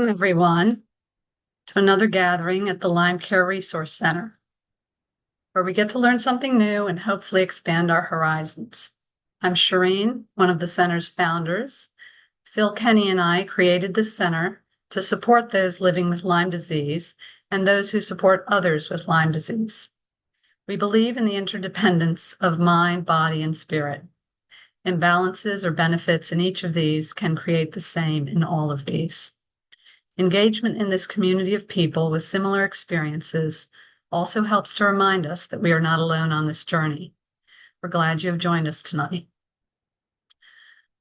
Welcome, everyone, to another gathering at the Lyme Care Resource Center, where we get to learn something new and hopefully expand our horizons. I'm Shireen, one of the center's founders. Phil Kenny and I created this center to support those living with Lyme disease and those who support others with Lyme disease. We believe in the interdependence of mind, body, and spirit. Imbalances or benefits in each of these can create the same in all of these. Engagement in this community of people with similar experiences also helps to remind us that we are not alone on this journey. We're glad you have joined us tonight.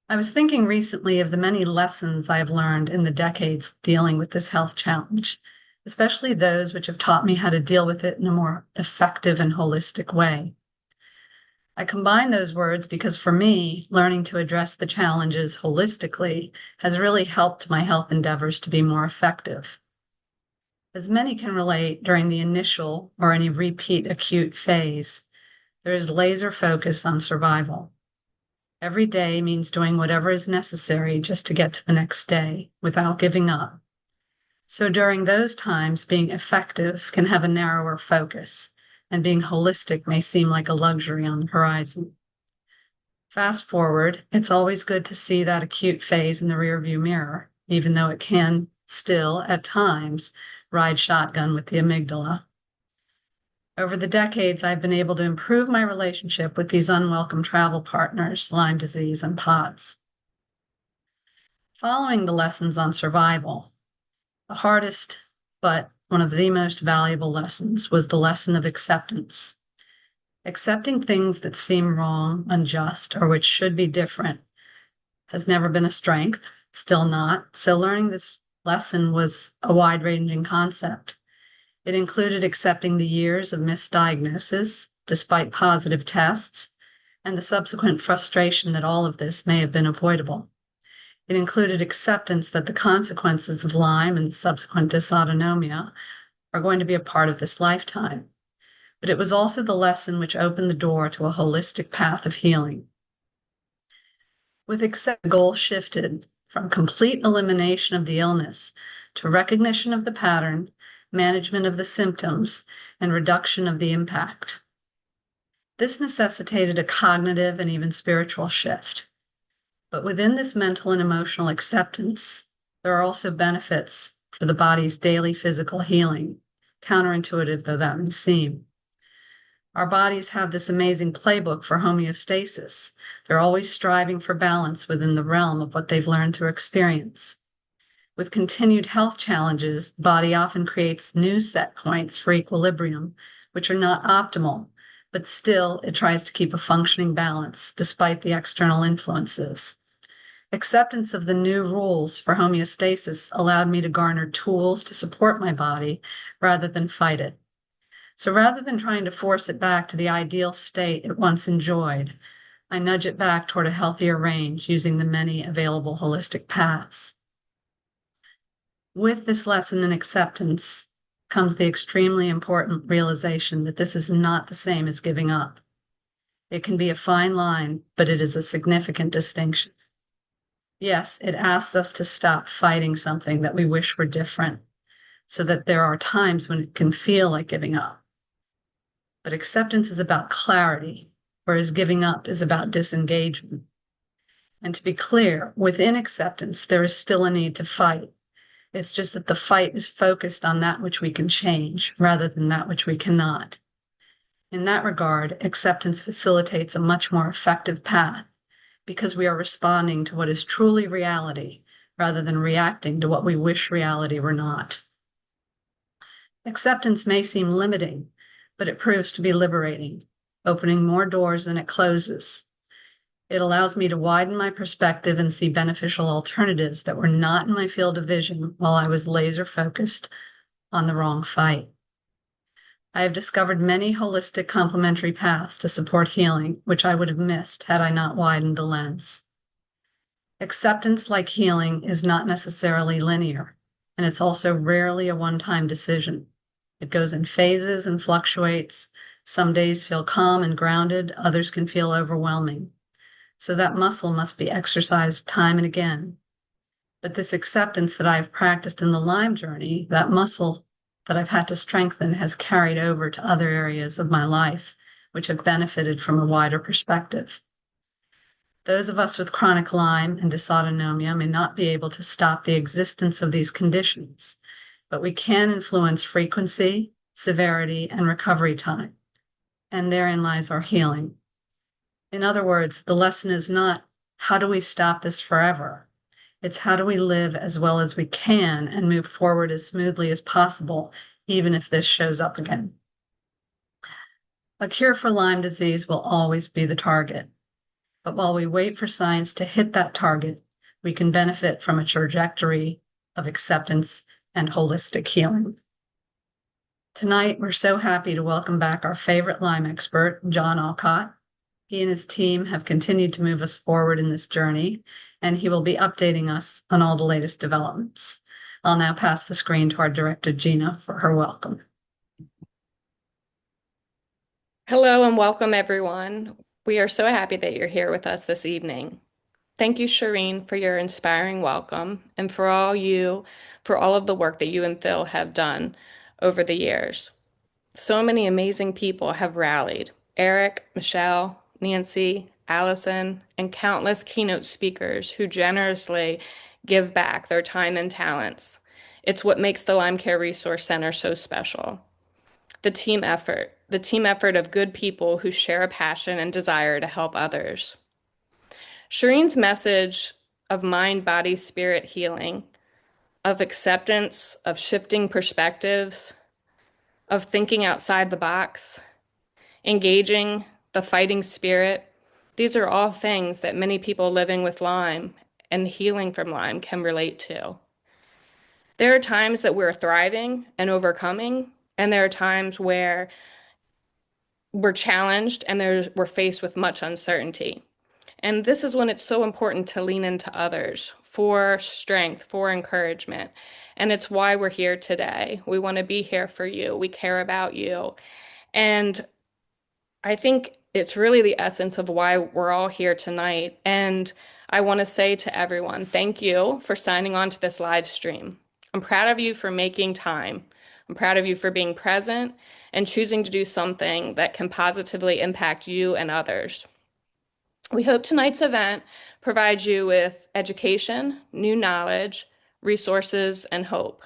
I was thinking recently of the many lessons I have learned in the decades dealing with this health challenge, especially those which have taught me how to deal with it in a more effective and holistic way. I combine those words because for me, learning to address the challenges holistically has really helped my health endeavors to be more effective. As many can relate, during the initial or any repeat acute phase, there is laser focus on survival. Every day means doing whatever is necessary just to get to the next day without giving up. So during those times, being effective can have a narrower focus, and being holistic may seem like a luxury on the horizon. Fast forward, it's always good to see that acute phase in the rearview mirror, even though it can still, at times, ride shotgun with the amygdala. Over the decades, I've been able to improve my relationship with these unwelcome travel partners, Lyme disease and POTS. Following the lessons on survival, the hardest, but one of the most valuable lessons was the lesson of acceptance. Accepting things that seem wrong, unjust, or which should be different has never been a strength, still not. So learning this lesson was a wide-ranging concept. It included accepting the years of misdiagnosis, despite positive tests, and the subsequent frustration that all of this may have been avoidable. It included acceptance that the consequences of Lyme and the subsequent dysautonomia are going to be a part of this lifetime. But it was also the lesson which opened the door to a holistic path of healing. With accept, the goal shifted from complete elimination of the illness to recognition of the pattern, management of the symptoms, and reduction of the impact. This necessitated a cognitive and even spiritual shift. But within this mental and emotional acceptance, there are also benefits for the body's daily physical healing, counterintuitive though that may seem. Our bodies have this amazing playbook for homeostasis. They're always striving for balance within the realm of what they've learned through experience. With continued health challenges, the body often creates new set points for equilibrium, which are not optimal, but still it tries to keep a functioning balance despite the external influences. Acceptance of the new rules for homeostasis allowed me to garner tools to support my body rather than fight it. So rather than trying to force it back to the ideal state it once enjoyed, I nudge it back toward a healthier range using the many available holistic paths. With this lesson in acceptance comes the extremely important realization that this is not the same as giving up. It can be a fine line, but it is a significant distinction. Yes, it asks us to stop fighting something that we wish were different, so that there are times when it can feel like giving up. But acceptance is about clarity, whereas giving up is about disengagement. And to be clear, within acceptance, there is still a need to fight. It's just that the fight is focused on that which we can change rather than that which we cannot. In that regard, acceptance facilitates a much more effective path because we are responding to what is truly reality rather than reacting to what we wish reality were not. Acceptance may seem limiting, but it proves to be liberating, opening more doors than it closes. It allows me to widen my perspective and see beneficial alternatives that were not in my field of vision while I was laser focused on the wrong fight. I have discovered many holistic complementary paths to support healing, which I would have missed had I not widened the lens. Acceptance, like healing, is not necessarily linear, and it's also rarely a one-time decision. It goes in phases and fluctuates. Some days feel calm and grounded, others can feel overwhelming. So that muscle must be exercised time and again. But this acceptance that I've practiced in the Lyme journey, that muscle that I've had to strengthen, has carried over to other areas of my life, which have benefited from a wider perspective. Those of us with chronic Lyme and dysautonomia may not be able to stop the existence of these conditions, but we can influence frequency, severity, and recovery time. And therein lies our healing. In other words, the lesson is not how do we stop this forever? It's how do we live as well as we can and move forward as smoothly as possible, even if this shows up again. A cure for Lyme disease will always be the target. But while we wait for science to hit that target, we can benefit from a trajectory of acceptance and holistic healing. Tonight, we're so happy to welcome back our favorite Lyme expert, John Aucott. He and his team have continued to move us forward in this journey, and he will be updating us on all the latest developments. I'll now pass the screen to our director, Gina, for her welcome. Hello and welcome, everyone. We are so happy that you're here with us this evening. Thank you, Shireen, for your inspiring welcome and for all of the work that you and Phil have done over the years. So many amazing people have rallied. Eric, Michelle, Nancy, Allison, and countless keynote speakers who generously give back their time and talents. It's what makes the Lyme Care Resource Center so special. The team effort of good people who share a passion and desire to help others. Shireen's message of mind, body, spirit healing, of acceptance, of shifting perspectives, of thinking outside the box, engaging the fighting spirit, these are all things that many people living with Lyme and healing from Lyme can relate to. There are times that we're thriving and overcoming, and there are times where we're challenged and we're faced with much uncertainty. And this is when it's so important to lean into others for strength, for encouragement. And it's why we're here today. We want to be here for you. We care about you. And I think it's really the essence of why we're all here tonight. And I want to say to everyone, thank you for signing on to this live stream. I'm proud of you for making time. I'm proud of you for being present and choosing to do something that can positively impact you and others. We hope tonight's event provides you with education, new knowledge, resources, and hope.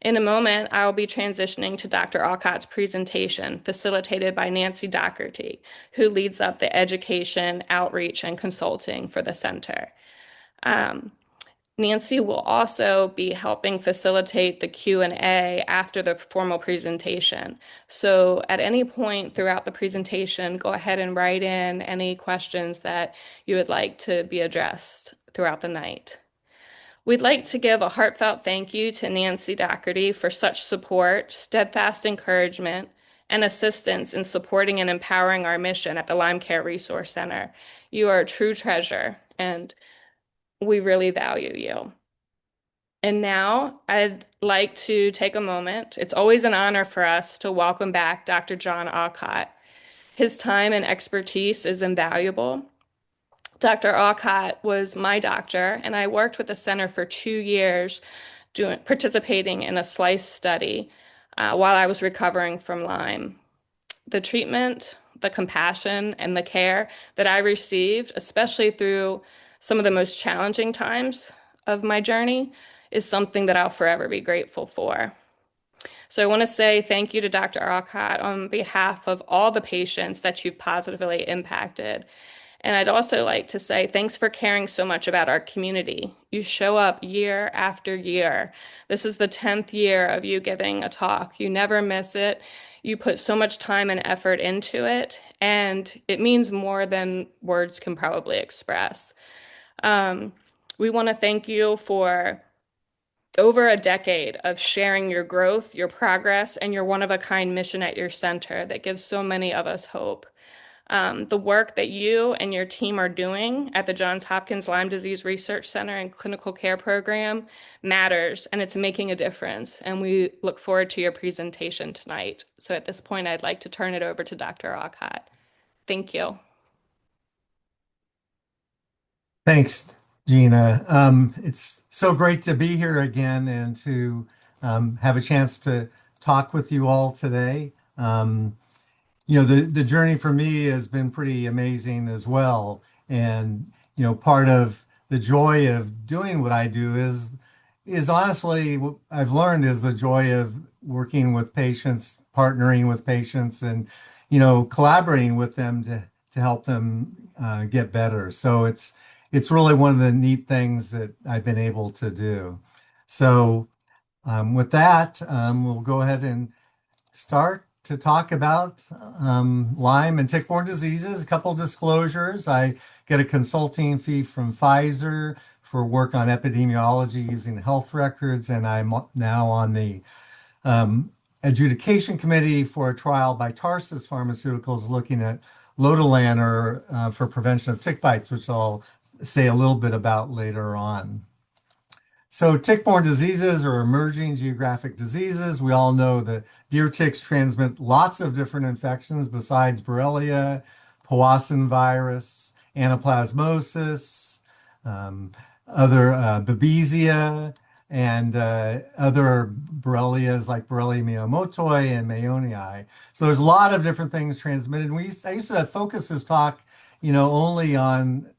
In a moment, I will be transitioning to Dr. Aucott's presentation, facilitated by Nancy Doherty, who leads up the education, outreach, and consulting for the center. Nancy will also be helping facilitate the Q&A after the formal presentation. So at any point throughout the presentation, go ahead and write in any questions that you would like to be addressed throughout the night. We'd like to give a heartfelt thank you to Nancy Doherty for such support, steadfast encouragement, and assistance in supporting and empowering our mission at the Lyme Care Resource Center. You are a true treasure, and we really value you. And now I'd like to take a moment. It's always an honor for us to welcome back Dr. John Aucott. His time and expertise is invaluable. Dr. Aucott was my doctor, and I worked with the center for 2 years participating in a SLICE study while I was recovering from Lyme. The treatment, the compassion, and the care that I received, especially through some of the most challenging times of my journey, is something that I'll forever be grateful for. So I want to say thank you to Dr. Aucott on behalf of all the patients that you've positively impacted. And I'd also like to say thanks for caring so much about our community. You show up year after year. This is the 10th year of you giving a talk. You never miss it. You put so much time and effort into it, and it means more than words can probably express. We want to thank you for over a decade of sharing your growth, your progress, and your one-of-a-kind mission at your center that gives so many of us hope. The work that you and your team are doing at the Johns Hopkins Lyme Disease Research Center and Clinical Care Program matters, and it's making a difference. And we look forward to your presentation tonight. So at this point, I'd like to turn it over to Dr. Aucott. Thank you. Thanks. Gina. It's so great to be here again and to have a chance to talk with you all today. The journey for me has been pretty amazing as well. And, part of the joy of doing what I do is honestly what I've learned is the joy of working with patients, partnering with patients, and, collaborating with them to help them get better. So it's really one of the neat things that I've been able to do. So with that, we'll go ahead and start to talk about Lyme and tick-borne diseases. A couple disclosures. I get a consulting fee from Pfizer for work on epidemiology using health records, and I'm now on the um, adjudication committee for a trial by Tarsus Pharmaceuticals looking at lotilaner for prevention of tick bites, which I'll say a little bit about later on. So tick-borne diseases are emerging geographic diseases. We all know that deer ticks transmit lots of different infections besides Borrelia, Powassan virus, anaplasmosis, um, other Babesia, and other Borrelias like Borrelia miyamotoi and Mayonii. So there's a lot of different things transmitted. I used to focus this talk, only on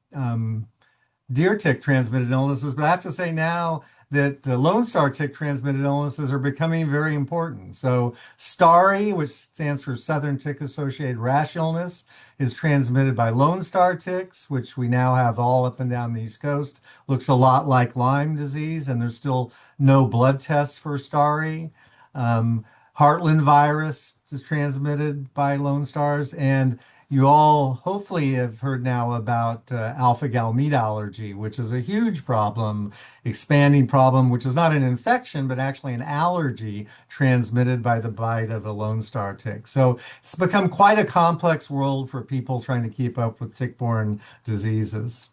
deer tick transmitted illnesses, but I have to say now that Lone Star tick transmitted illnesses are becoming very important. So STARI, which stands for Southern Tick Associated Rash Illness, is transmitted by Lone Star ticks, which we now have all up and down the East Coast. Looks a lot like Lyme disease, and there's still no blood tests for STARI. Heartland virus is transmitted by Lone Stars, and you all hopefully have heard now about alpha-gal meat allergy, which is a huge problem, expanding problem, which is not an infection, but actually an allergy transmitted by the bite of a Lone Star tick. So it's become quite a complex world for people trying to keep up with tick-borne diseases.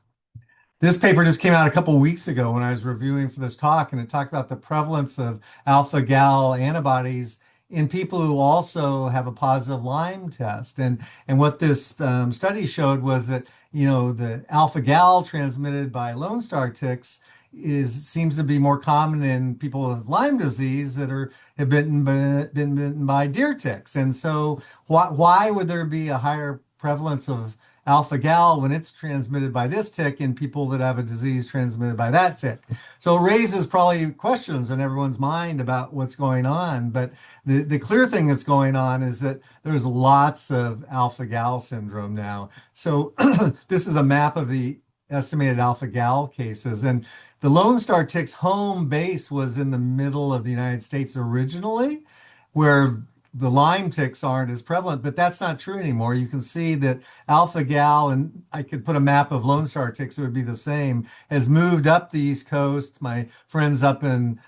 This paper just came out a couple weeks ago when I was reviewing for this talk, and it talked about the prevalence of alpha-gal antibodies in people who also have a positive Lyme test. And what this study showed was that, the alpha-gal transmitted by Lone Star ticks seems to be more common in people with Lyme disease that have been bitten by deer ticks. And so why would there be a higher prevalence of alpha-gal when it's transmitted by this tick in people that have a disease transmitted by that tick? So it raises probably questions in everyone's mind about what's going on. But the clear thing that's going on is that there's lots of alpha-gal syndrome now. So this is a map of the estimated alpha-gal cases. And the Lone Star tick's home base was in the middle of the United States originally, where the Lyme ticks aren't as prevalent, but that's not true anymore. You can see that alpha-gal, and I could put a map of Lone Star ticks, it would be the same, has moved up the East Coast. My friends up in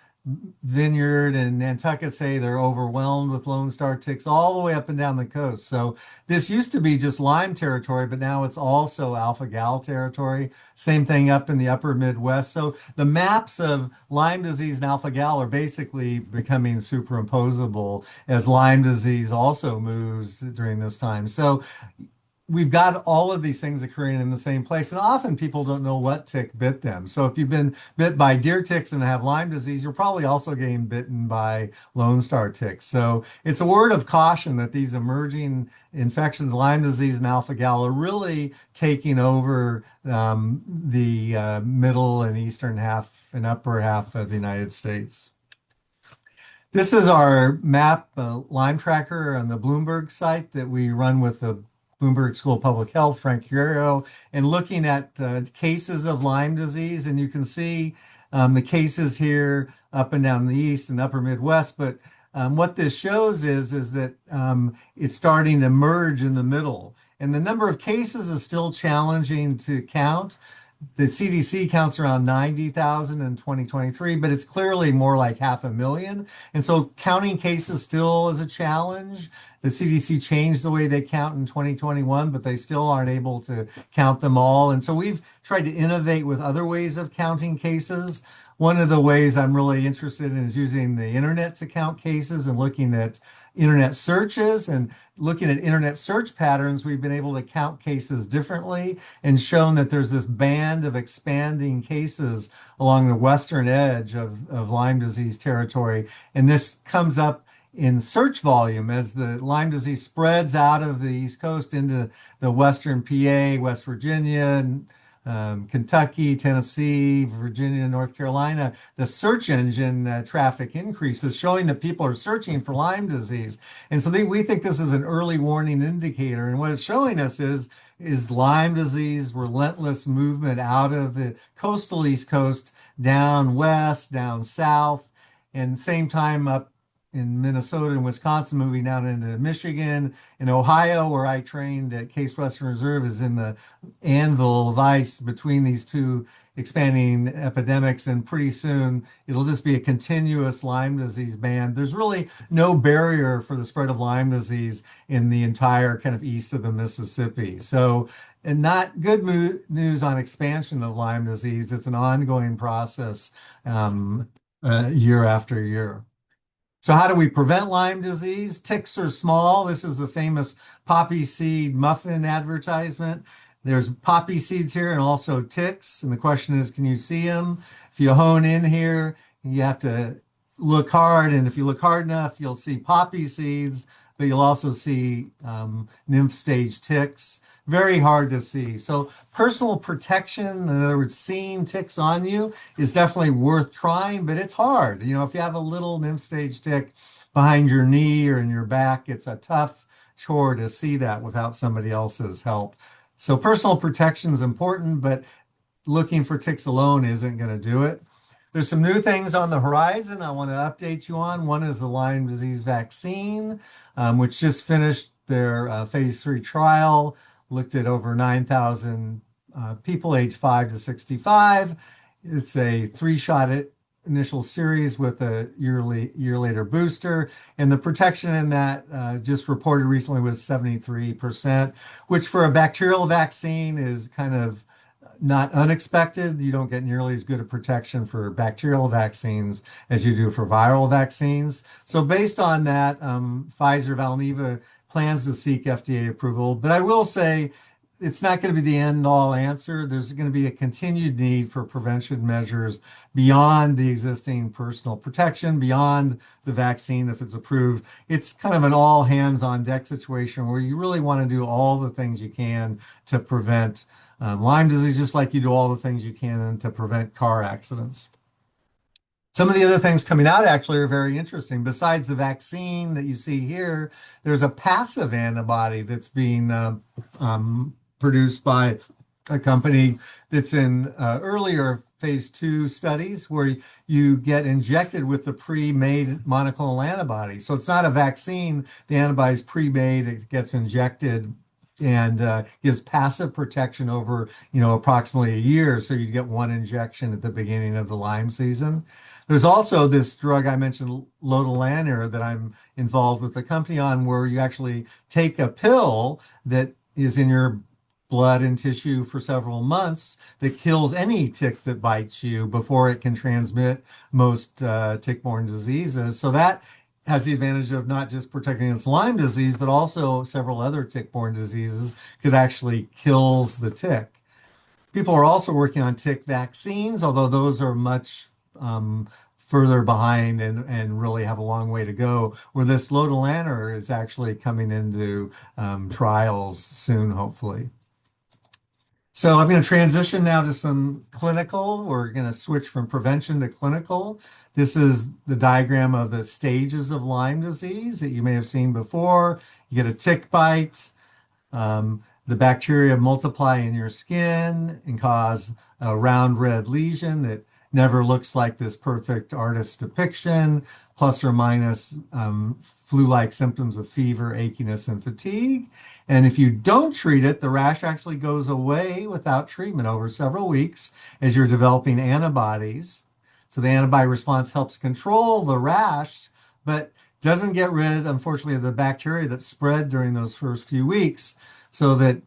Vineyard and Nantucket say they're overwhelmed with Lone Star ticks all the way up and down the coast. So this used to be just Lyme territory, but now it's also alpha-gal territory. Same thing up in the upper Midwest. So the maps of Lyme disease and alpha-gal are basically becoming superimposable as Lyme disease also moves during this time. So we've got all of these things occurring in the same place, and often people don't know what tick bit them. So if you've been bit by deer ticks and have Lyme disease, you're probably also getting bitten by Lone Star ticks. So it's a word of caution that these emerging infections, Lyme disease and alpha-gal, are really taking over the middle and eastern half and upper half of the United States. This is our map Lyme tracker on the Bloomberg site that we run with the Bloomberg School of Public Health, Frank Curio, and looking at cases of Lyme disease. And you can see the cases here up and down the East and upper Midwest. But what this shows is that it's starting to merge in the middle. And the number of cases is still challenging to count. The CDC counts around 90,000 in 2023, but it's clearly more like 500,000. And so counting cases still is a challenge. The CDC changed the way they count in 2021, but they still aren't able to count them all. And so we've tried to innovate with other ways of counting cases. One of the ways I'm really interested in is using the internet to count cases and looking at internet searches and looking at internet search patterns. We've been able to count cases differently and shown that there's this band of expanding cases along the western edge of Lyme disease territory. And this comes up in search volume as the Lyme disease spreads out of the East Coast into the western PA, West Virginia, Kentucky, Tennessee, Virginia, North Carolina. The search engine traffic increases, showing that people are searching for Lyme disease. And so we think this is an early warning indicator. And what it's showing us is Lyme disease relentless movement out of the coastal East Coast, down west, down south, and same time up in Minnesota and Wisconsin, moving down into Michigan. In Ohio, where I trained at Case Western Reserve, is in the anvil of ice between these two expanding epidemics. And pretty soon it'll just be a continuous Lyme disease band. There's really no barrier for the spread of Lyme disease in the entire kind of east of the Mississippi. So, and not good news on expansion of Lyme disease. It's an ongoing process year after year. So how do we prevent Lyme disease? Ticks are small. This is the famous poppy seed muffin advertisement. There's poppy seeds here and also ticks. And the question is, can you see them? If you hone in here, you have to look hard. And if you look hard enough, you'll see poppy seeds, but you'll also see nymph stage ticks. Very hard to see. So personal protection, in other words, seeing ticks on you, is definitely worth trying, but it's hard. You know, if you have a little nymph stage tick behind your knee or in your back, it's a tough chore to see that without somebody else's help. So personal protection is important, but looking for ticks alone isn't going to do it. There's some new things on the horizon I want to update you on. One is the Lyme disease vaccine, which just finished their phase 3 trial, looked at over 9,000 people aged 5 to 65. It's a 3-shot initial series with a year later booster. And the protection in that just reported recently was 73%, which for a bacterial vaccine is kind of not unexpected. You don't get nearly as good a protection for bacterial vaccines as you do for viral vaccines. So based on that, Pfizer Valneva plans to seek FDA approval. But I will say it's not going to be the end-all answer. There's going to be a continued need for prevention measures beyond the existing personal protection, beyond the vaccine if it's approved. It's kind of an all-hands-on-deck situation where you really want to do all the things you can to prevent Lyme disease, just like you do all the things you can to prevent car accidents. Some of the other things coming out actually are very interesting. Besides the vaccine that you see here, there's a passive antibody that's being produced by a company that's in earlier phase 2 studies where you get injected with the pre-made monoclonal antibody. So it's not a vaccine. The antibody is pre-made. It gets injected and gives passive protection over, approximately a year. So you get one injection at the beginning of the Lyme season. There's also this drug I mentioned, lotilaner, that I'm involved with the company on, where you actually take a pill that is in your blood and tissue for several months that kills any tick that bites you before it can transmit most tick-borne diseases. So that has the advantage of not just protecting against Lyme disease, but also several other tick-borne diseases. It actually kills the tick. People are also working on tick vaccines, although those are much further behind and really have a long way to go, where this lotilaner is actually coming into trials soon, hopefully. So I'm going to transition now to some clinical. We're going to switch from prevention to clinical. This is the diagram of the stages of Lyme disease that you may have seen before. You get a tick bite. The bacteria multiply in your skin and cause a round red lesion that never looks like this perfect artist's depiction, plus or minus flu-like symptoms of fever, achiness, and fatigue. And if you don't treat it, the rash actually goes away without treatment over several weeks as you're developing antibodies. So the antibody response helps control the rash, but doesn't get rid, unfortunately, of the bacteria that spread during those first few weeks, so that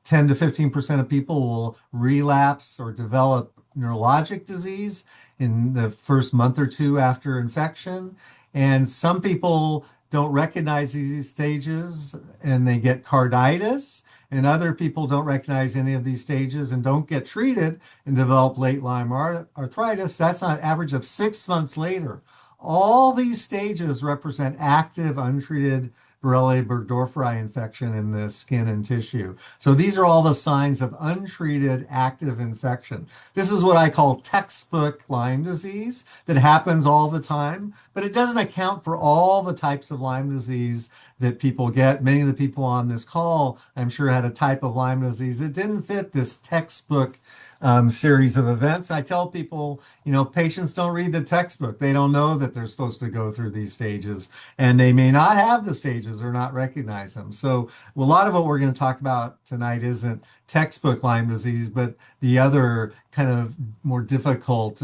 10 to 15% of people will relapse or develop neurologic disease in the first month or two after infection. And some people don't recognize these stages and they get carditis, and other people don't recognize any of these stages and don't get treated and develop late Lyme arthritis. That's on average of 6 months later. All these stages represent active, untreated Borrelia burgdorferi infection in the skin and tissue. So these are all the signs of untreated active infection. This is what I call textbook Lyme disease that happens all the time, but it doesn't account for all the types of Lyme disease that people get. Many of the people on this call, I'm sure, had a type of Lyme disease that didn't fit this textbook series of events. I tell people, patients don't read the textbook. They don't know that they're supposed to go through these stages, and they may not have the stages or not recognize them. So a lot of what we're going to talk about tonight isn't textbook Lyme disease, but the other kind of more difficult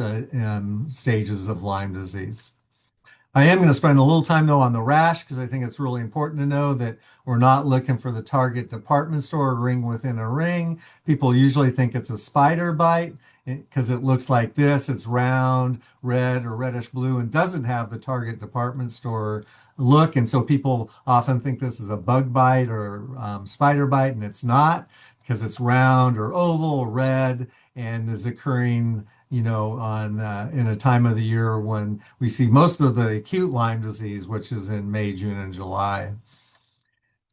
stages of Lyme disease. I am going to spend a little time, though, on the rash, because I think it's really important to know that we're not looking for the Target department store ring within a ring. People usually think it's a spider bite because it looks like this. It's round, red, or reddish blue, and doesn't have the Target department store look. And so people often think this is a bug bite or spider bite, and it's not, because it's round or oval or red and is occurring on in a time of the year when we see most of the acute Lyme disease, which is in May, June, and July.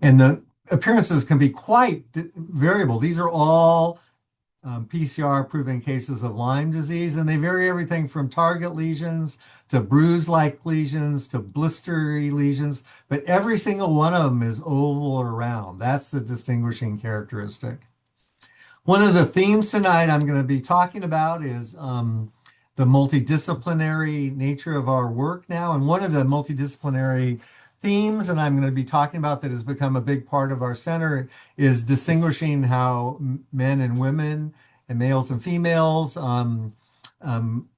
And the appearances can be quite variable. These are all PCR-proven cases of Lyme disease, and they vary everything from target lesions to bruise-like lesions to blistery lesions, but every single one of them is oval or round. That's the distinguishing characteristic. One of the themes tonight I'm going to be talking about is the multidisciplinary nature of our work now. And one of the multidisciplinary themes that I'm going to be talking about that has become a big part of our center is distinguishing how men and women and males and females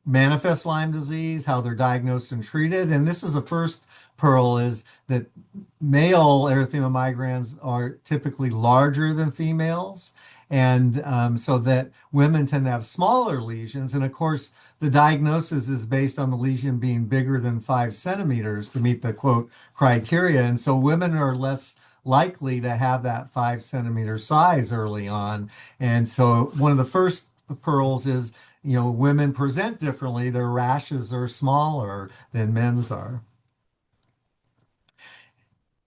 manifest Lyme disease, how they're diagnosed and treated. And this is the first pearl, is that male erythema migrans are typically larger than females. And so that women tend to have smaller lesions. And of course, the diagnosis is based on the lesion being bigger than 5 centimeters to meet the quote criteria. And so women are less likely to have that 5 centimeter size early on. And so one of the first pearls is, women present differently. Their rashes are smaller than men's are.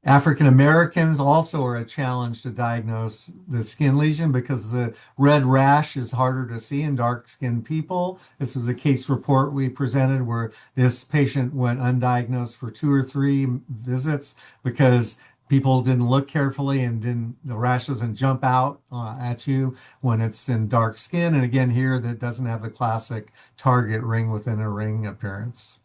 African Americans also are a challenge to diagnose the skin lesion because the red rash is harder to see in dark-skinned people. This was a case report we presented where this patient went undiagnosed for 2 or 3 visits because people didn't look carefully and the rash doesn't jump out at you when it's in dark skin. And again, here that doesn't have the classic target ring within a ring appearance.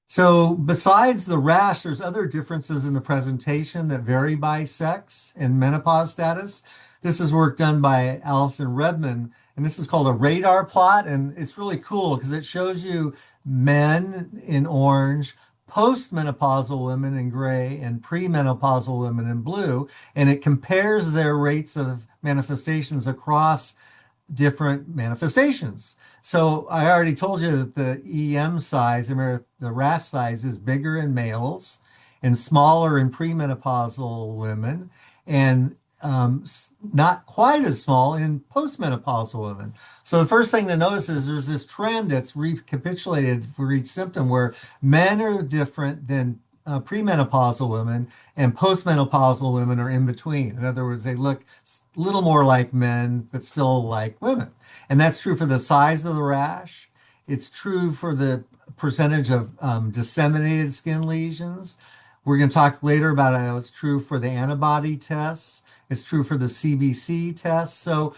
So besides the rash, there's other differences in the presentation that vary by sex and menopause status. This is work done by Allison Redman, and this is called a radar plot. And it's really cool because it shows you men in orange, postmenopausal women in gray, and premenopausal women in blue. And it compares their rates of manifestations across different manifestations. So I already told you that the EM size, the rash size, is bigger in males and smaller in premenopausal women, and not quite as small in postmenopausal women. So the first thing to notice is there's this trend that's recapitulated for each symptom where men are different than premenopausal women, and postmenopausal women are in between. In other words, they look a little more like men, but still like women. And that's true for the size of the rash. It's true for the percentage of disseminated skin lesions. We're going to talk later about how it's true for the antibody tests. It's true for the CBC tests. So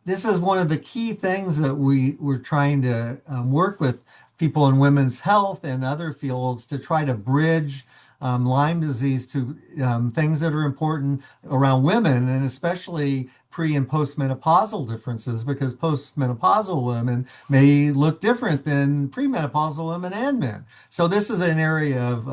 this is one of the key things that we're trying to work with people in women's health and other fields to try to bridge Lyme disease to things that are important around women, and especially pre and postmenopausal differences, because postmenopausal women may look different than premenopausal women and men. So this is an area of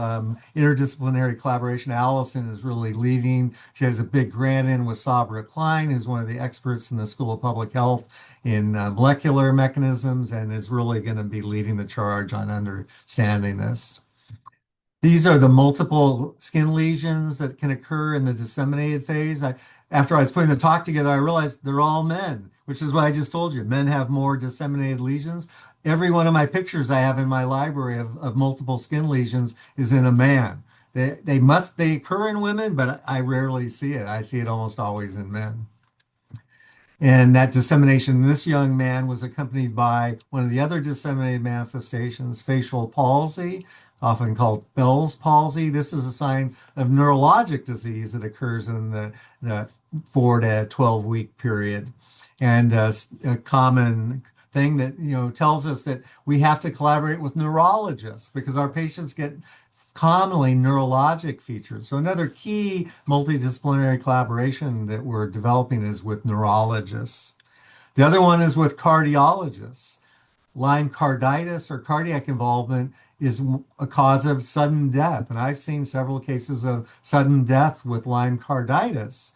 interdisciplinary collaboration. Allison is really leading. She has a big grant in with Sabra Klein, who's one of the experts in the School of Public Health in molecular mechanisms, and is really going to be leading the charge on understanding this. These are the multiple skin lesions that can occur in the disseminated phase. After I was putting the talk together, I realized they're all men, which is what I just told you. Men have more disseminated lesions. Every one of my pictures I have in my library of multiple skin lesions is in a man. They occur in women, but I rarely see it. I see it almost always in men. And that dissemination, this young man was accompanied by one of the other disseminated manifestations, facial palsy, often called Bell's palsy. This is a sign of neurologic disease that occurs in the 4 to 12 week period. And a common thing that tells us that we have to collaborate with neurologists because our patients get commonly neurologic features. So another key multidisciplinary collaboration that we're developing is with neurologists. The other one is with cardiologists. Lyme carditis or cardiac involvement is a cause of sudden death. And I've seen several cases of sudden death with Lyme carditis.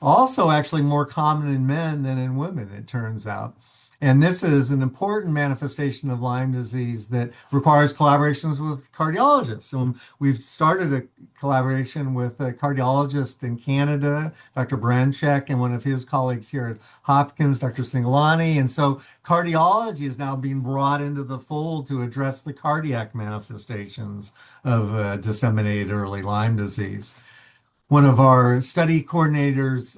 Also actually more common in men than in women, it turns out. And this is an important manifestation of Lyme disease that requires collaborations with cardiologists. So we've started a collaboration with a cardiologist in Canada, Dr. Branchek, and one of his colleagues here at Hopkins, Dr. Singalani. And so cardiology is now being brought into the fold to address the cardiac manifestations of disseminated early Lyme disease. One of our study coordinators,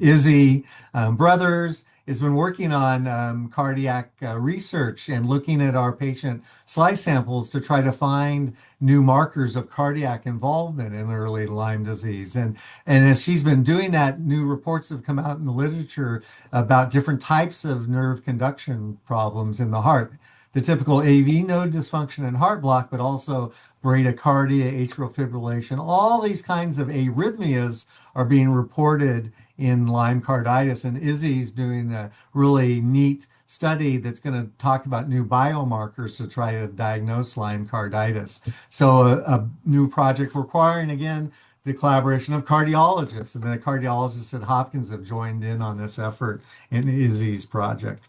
Izzy Brothers, has been working on cardiac research and looking at our patient slice samples to try to find new markers of cardiac involvement in early Lyme disease. And as she's been doing that, new reports have come out in the literature about different types of nerve conduction problems in the heart. The typical AV node dysfunction and heart block, but also bradycardia, atrial fibrillation, all these kinds of arrhythmias are being reported in Lyme carditis. And Izzy's doing a really neat study that's going to talk about new biomarkers to try to diagnose Lyme carditis. So a new project requiring, again, the collaboration of cardiologists. And the cardiologists at Hopkins have joined in on this effort in Izzy's project.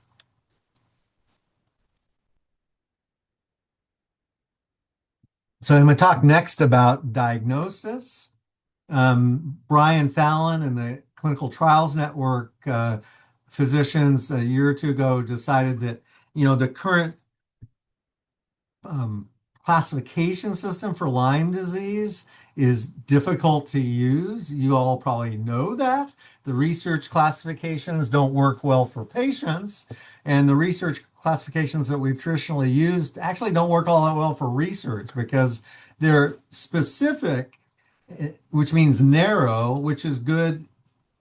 So I'm going to talk next about diagnosis. Brian Fallon and the Clinical Trials Network physicians a year or two ago decided that, the current classification system for Lyme disease is difficult to use. You all probably know that. The research classifications don't work well for patients, and the research classifications that we've traditionally used actually don't work all that well for research because they're specific, which means narrow, which is good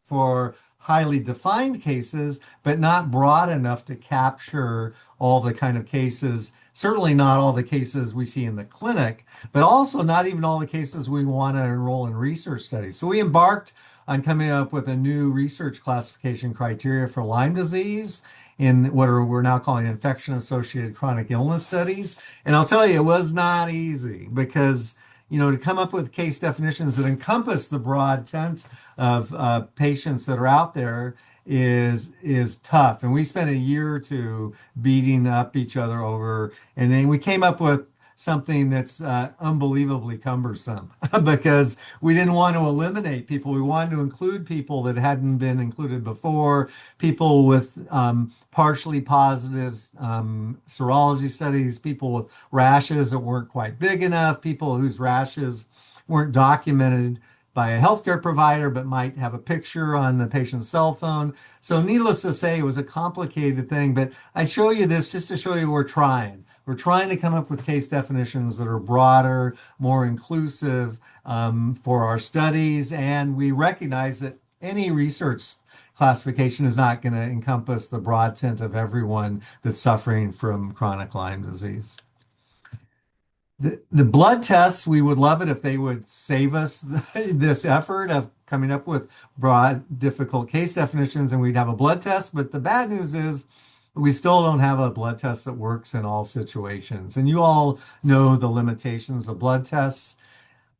for highly defined cases, but not broad enough to capture all the kind of cases, certainly not all the cases we see in the clinic, but also not even all the cases we want to enroll in research studies. So we embarked on coming up with a new research classification criteria for Lyme disease in what we're now calling infection-associated chronic illness studies. And I'll tell you, it was not easy because to come up with case definitions that encompass the broad tent of patients that are out there is tough. And we spent a year or two beating up each other over, and then we came up with something that's unbelievably cumbersome because we didn't want to eliminate people. We wanted to include people that hadn't been included before, people with partially positive serology studies, people with rashes that weren't quite big enough, people whose rashes weren't documented by a healthcare provider, but might have a picture on the patient's cell phone. So needless to say, it was a complicated thing, but I show you this just to show you we're trying. We're trying to come up with case definitions that are broader, more inclusive for our studies, and we recognize that any research classification is not going to encompass the broad tent of everyone that's suffering from chronic Lyme disease. The blood tests, we would love it if they would save us this effort of coming up with broad, difficult case definitions and we'd have a blood test. But the bad news is we still don't have a blood test that works in all situations. And you all know the limitations of blood tests.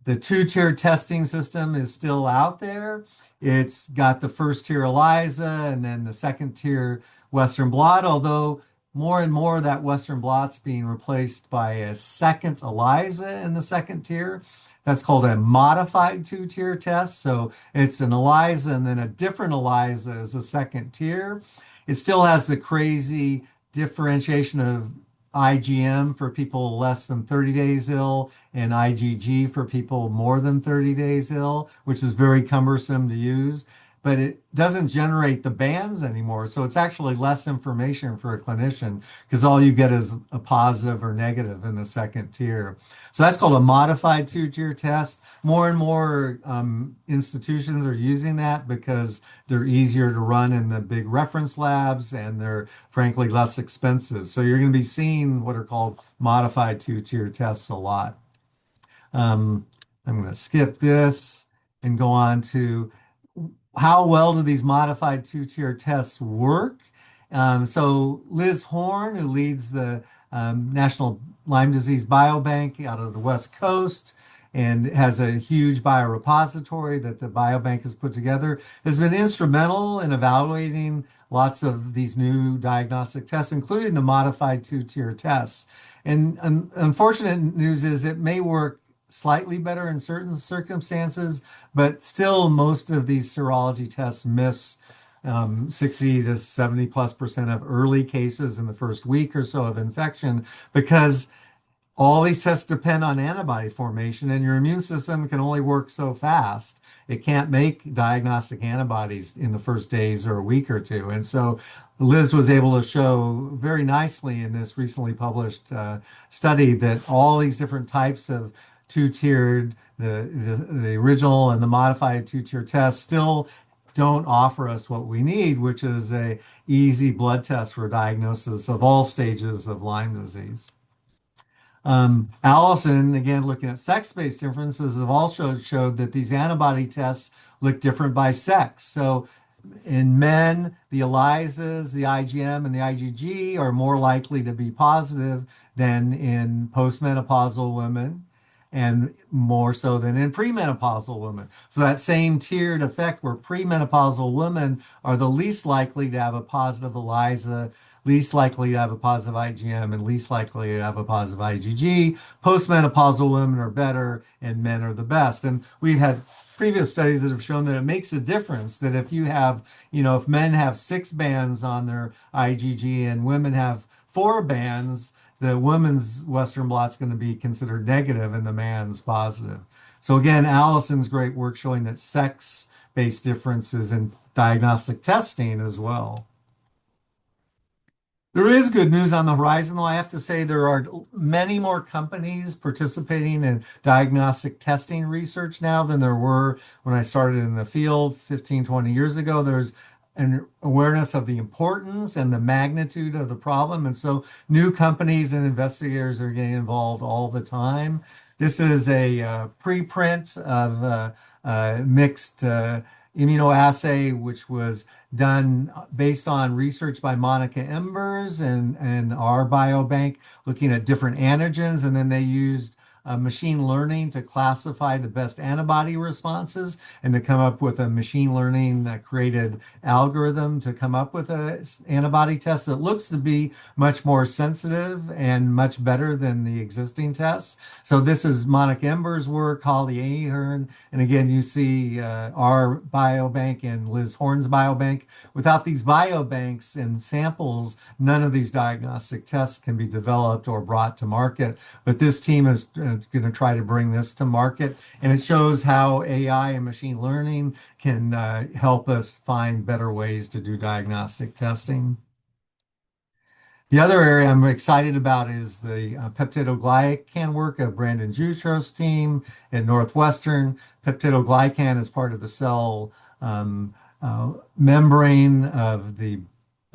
The two-tier testing system is still out there. It's got the first tier ELISA and then the second tier Western blot, although more and more that Western blot's being replaced by a second ELISA in the second tier. That's called a modified two-tier test. So it's an ELISA and then a different ELISA as a second tier. It still has the crazy differentiation of IgM for people less than 30 days ill and IgG for people more than 30 days ill, which is very cumbersome to use. But it doesn't generate the bands anymore. So it's actually less information for a clinician because all you get is a positive or negative in the second tier. So that's called a modified two-tier test. More and more institutions are using that because they're easier to run in the big reference labs and they're frankly less expensive. So you're going to be seeing what are called modified two-tier tests a lot. I'm going to skip this and go on to how well do these modified two-tier tests work? So Liz Horn, who leads the National Lyme Disease Biobank out of the West Coast and has a huge biorepository that the biobank has put together, has been instrumental in evaluating lots of these new diagnostic tests, including the modified two-tier tests. And unfortunate news is it may work slightly better in certain circumstances, but still most of these serology tests miss 60 to 70+% of early cases in the first week or so of infection because all these tests depend on antibody formation and your immune system can only work so fast. It can't make diagnostic antibodies in the first days or a week or two. And so Liz was able to show very nicely in this recently published study that all these different types of two-tiered, the original and the modified two-tier tests still don't offer us what we need, which is a easy blood test for diagnosis of all stages of Lyme disease. Allison, again, looking at sex-based differences, have also showed that these antibody tests look different by sex. So in men, the ELISAs, the IgM, and the IgG are more likely to be positive than in postmenopausal women and more so than in premenopausal women. So that same tiered effect where premenopausal women are the least likely to have a positive ELISA, least likely to have a positive IgM, and least likely to have a positive IgG. Postmenopausal women are better and men are the best. And we've had previous studies that have shown that it makes a difference that if you have, if men have 6 bands on their IgG and women have 4 bands, the woman's Western blot's going to be considered negative and the man's positive. So again, Allison's great work showing that sex-based differences in diagnostic testing as well. There is good news on the horizon, though. I have to say there are many more companies participating in diagnostic testing research now than there were when I started in the field 15, 20 years ago. There's an awareness of the importance and the magnitude of the problem. And so new companies and investigators are getting involved all the time. This is a preprint of mixed immunoassay, which was done based on research by Monica Embers and our biobank, looking at different antigens. And then they used machine learning to classify the best antibody responses and to come up with a machine learning created algorithm to come up with an antibody test that looks to be much more sensitive and much better than the existing tests. So this is Monica Ember's work, Holly Ahern, and again, you see our biobank and Liz Horn's biobank. Without these biobanks and samples, none of these diagnostic tests can be developed or brought to market. But this team is going to try to bring this to market. And it shows how AI and machine learning can help us find better ways to do diagnostic testing. The other area I'm excited about is the peptidoglycan work of Brandon Jutros' team at Northwestern. Peptidoglycan is part of the cell membrane of the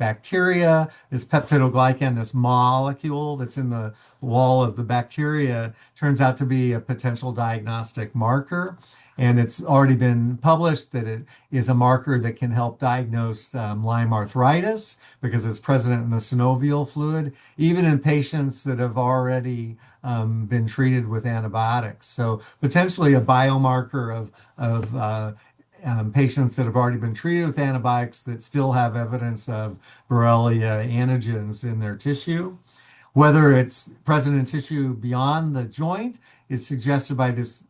bacteria. This peptidoglycan, this molecule that's in the wall of the bacteria, turns out to be a potential diagnostic marker. And it's already been published that it is a marker that can help diagnose Lyme arthritis because it's present in the synovial fluid, even in patients that have already been treated with antibiotics. So potentially a biomarker of patients that have already been treated with antibiotics that still have evidence of Borrelia antigens in their tissue. Whether it's present in tissue beyond the joint is suggested by this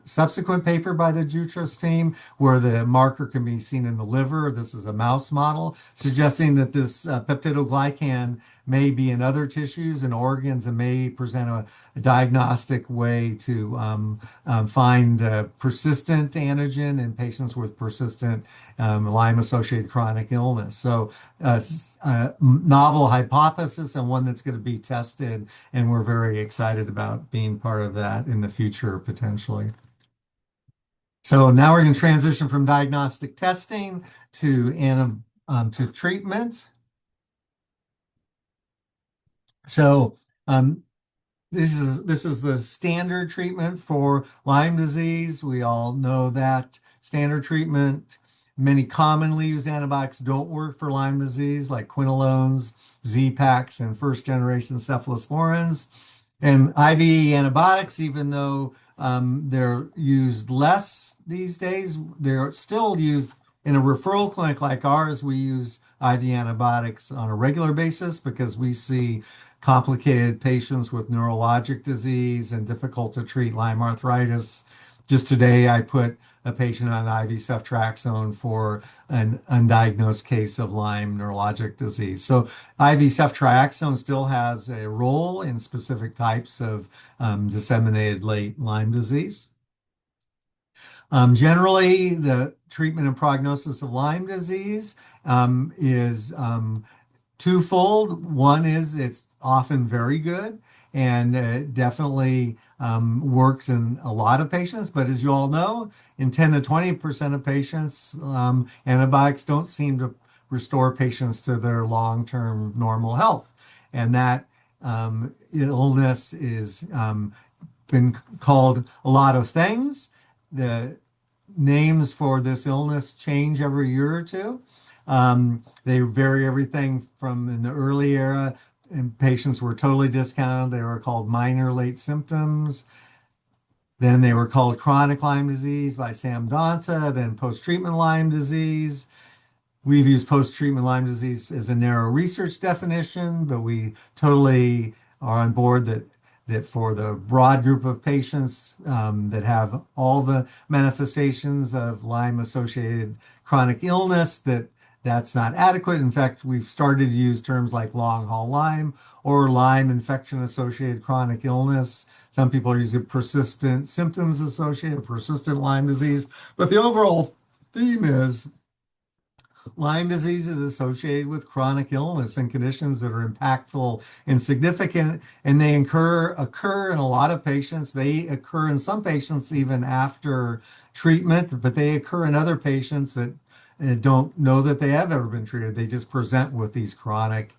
subsequent paper by the Jutros team, where the marker can be seen in the liver. This is a mouse model, suggesting that this peptidoglycan may be in other tissues and organs and may present a diagnostic way to find persistent antigen in patients with persistent Lyme-associated chronic illness. So a novel hypothesis and one that's going to be tested, and we're very excited about being part of that in the future potentially. So now we're going to transition from diagnostic testing to treatment. So this is the standard treatment for Lyme disease. We all know that standard treatment. Many commonly used antibiotics don't work for Lyme disease, like quinolones, Z-Paks, and first-generation cephalosporins. And IV antibiotics, even though they're used less these days, they're still used in a referral clinic like ours. We use IV antibiotics on a regular basis because we see complicated patients with neurologic disease and difficult to treat Lyme arthritis. Just today, I put a patient on IV ceftriaxone for an undiagnosed case of Lyme neurologic disease. So IV ceftriaxone still has a role in specific types of disseminated late Lyme disease. Generally, the treatment and prognosis of Lyme disease is twofold. One is it's often very good and it definitely works in a lot of patients. But as you all know, in 10 to 20% of patients, antibiotics don't seem to restore patients to their long-term normal health. And that illness is been called a lot of things. The names for this illness change every year or two. They vary everything from in the early era, and patients were totally discounted. They were called minor late symptoms. Then they were called chronic Lyme disease by Sam Donta, then post-treatment Lyme disease. We've used post-treatment Lyme disease as a narrow research definition, but we totally are on board that for the broad group of patients that have all the manifestations of Lyme-associated chronic illness, that's not adequate. In fact, we've started to use terms like long haul Lyme or Lyme infection-associated chronic illness. Some people are using persistent symptoms associated, persistent Lyme disease. But the overall theme is Lyme disease is associated with chronic illness and conditions that are impactful and significant, and they occur in a lot of patients. They occur in some patients even after treatment, but they occur in other patients that don't know that they have ever been treated. They just present with these chronic,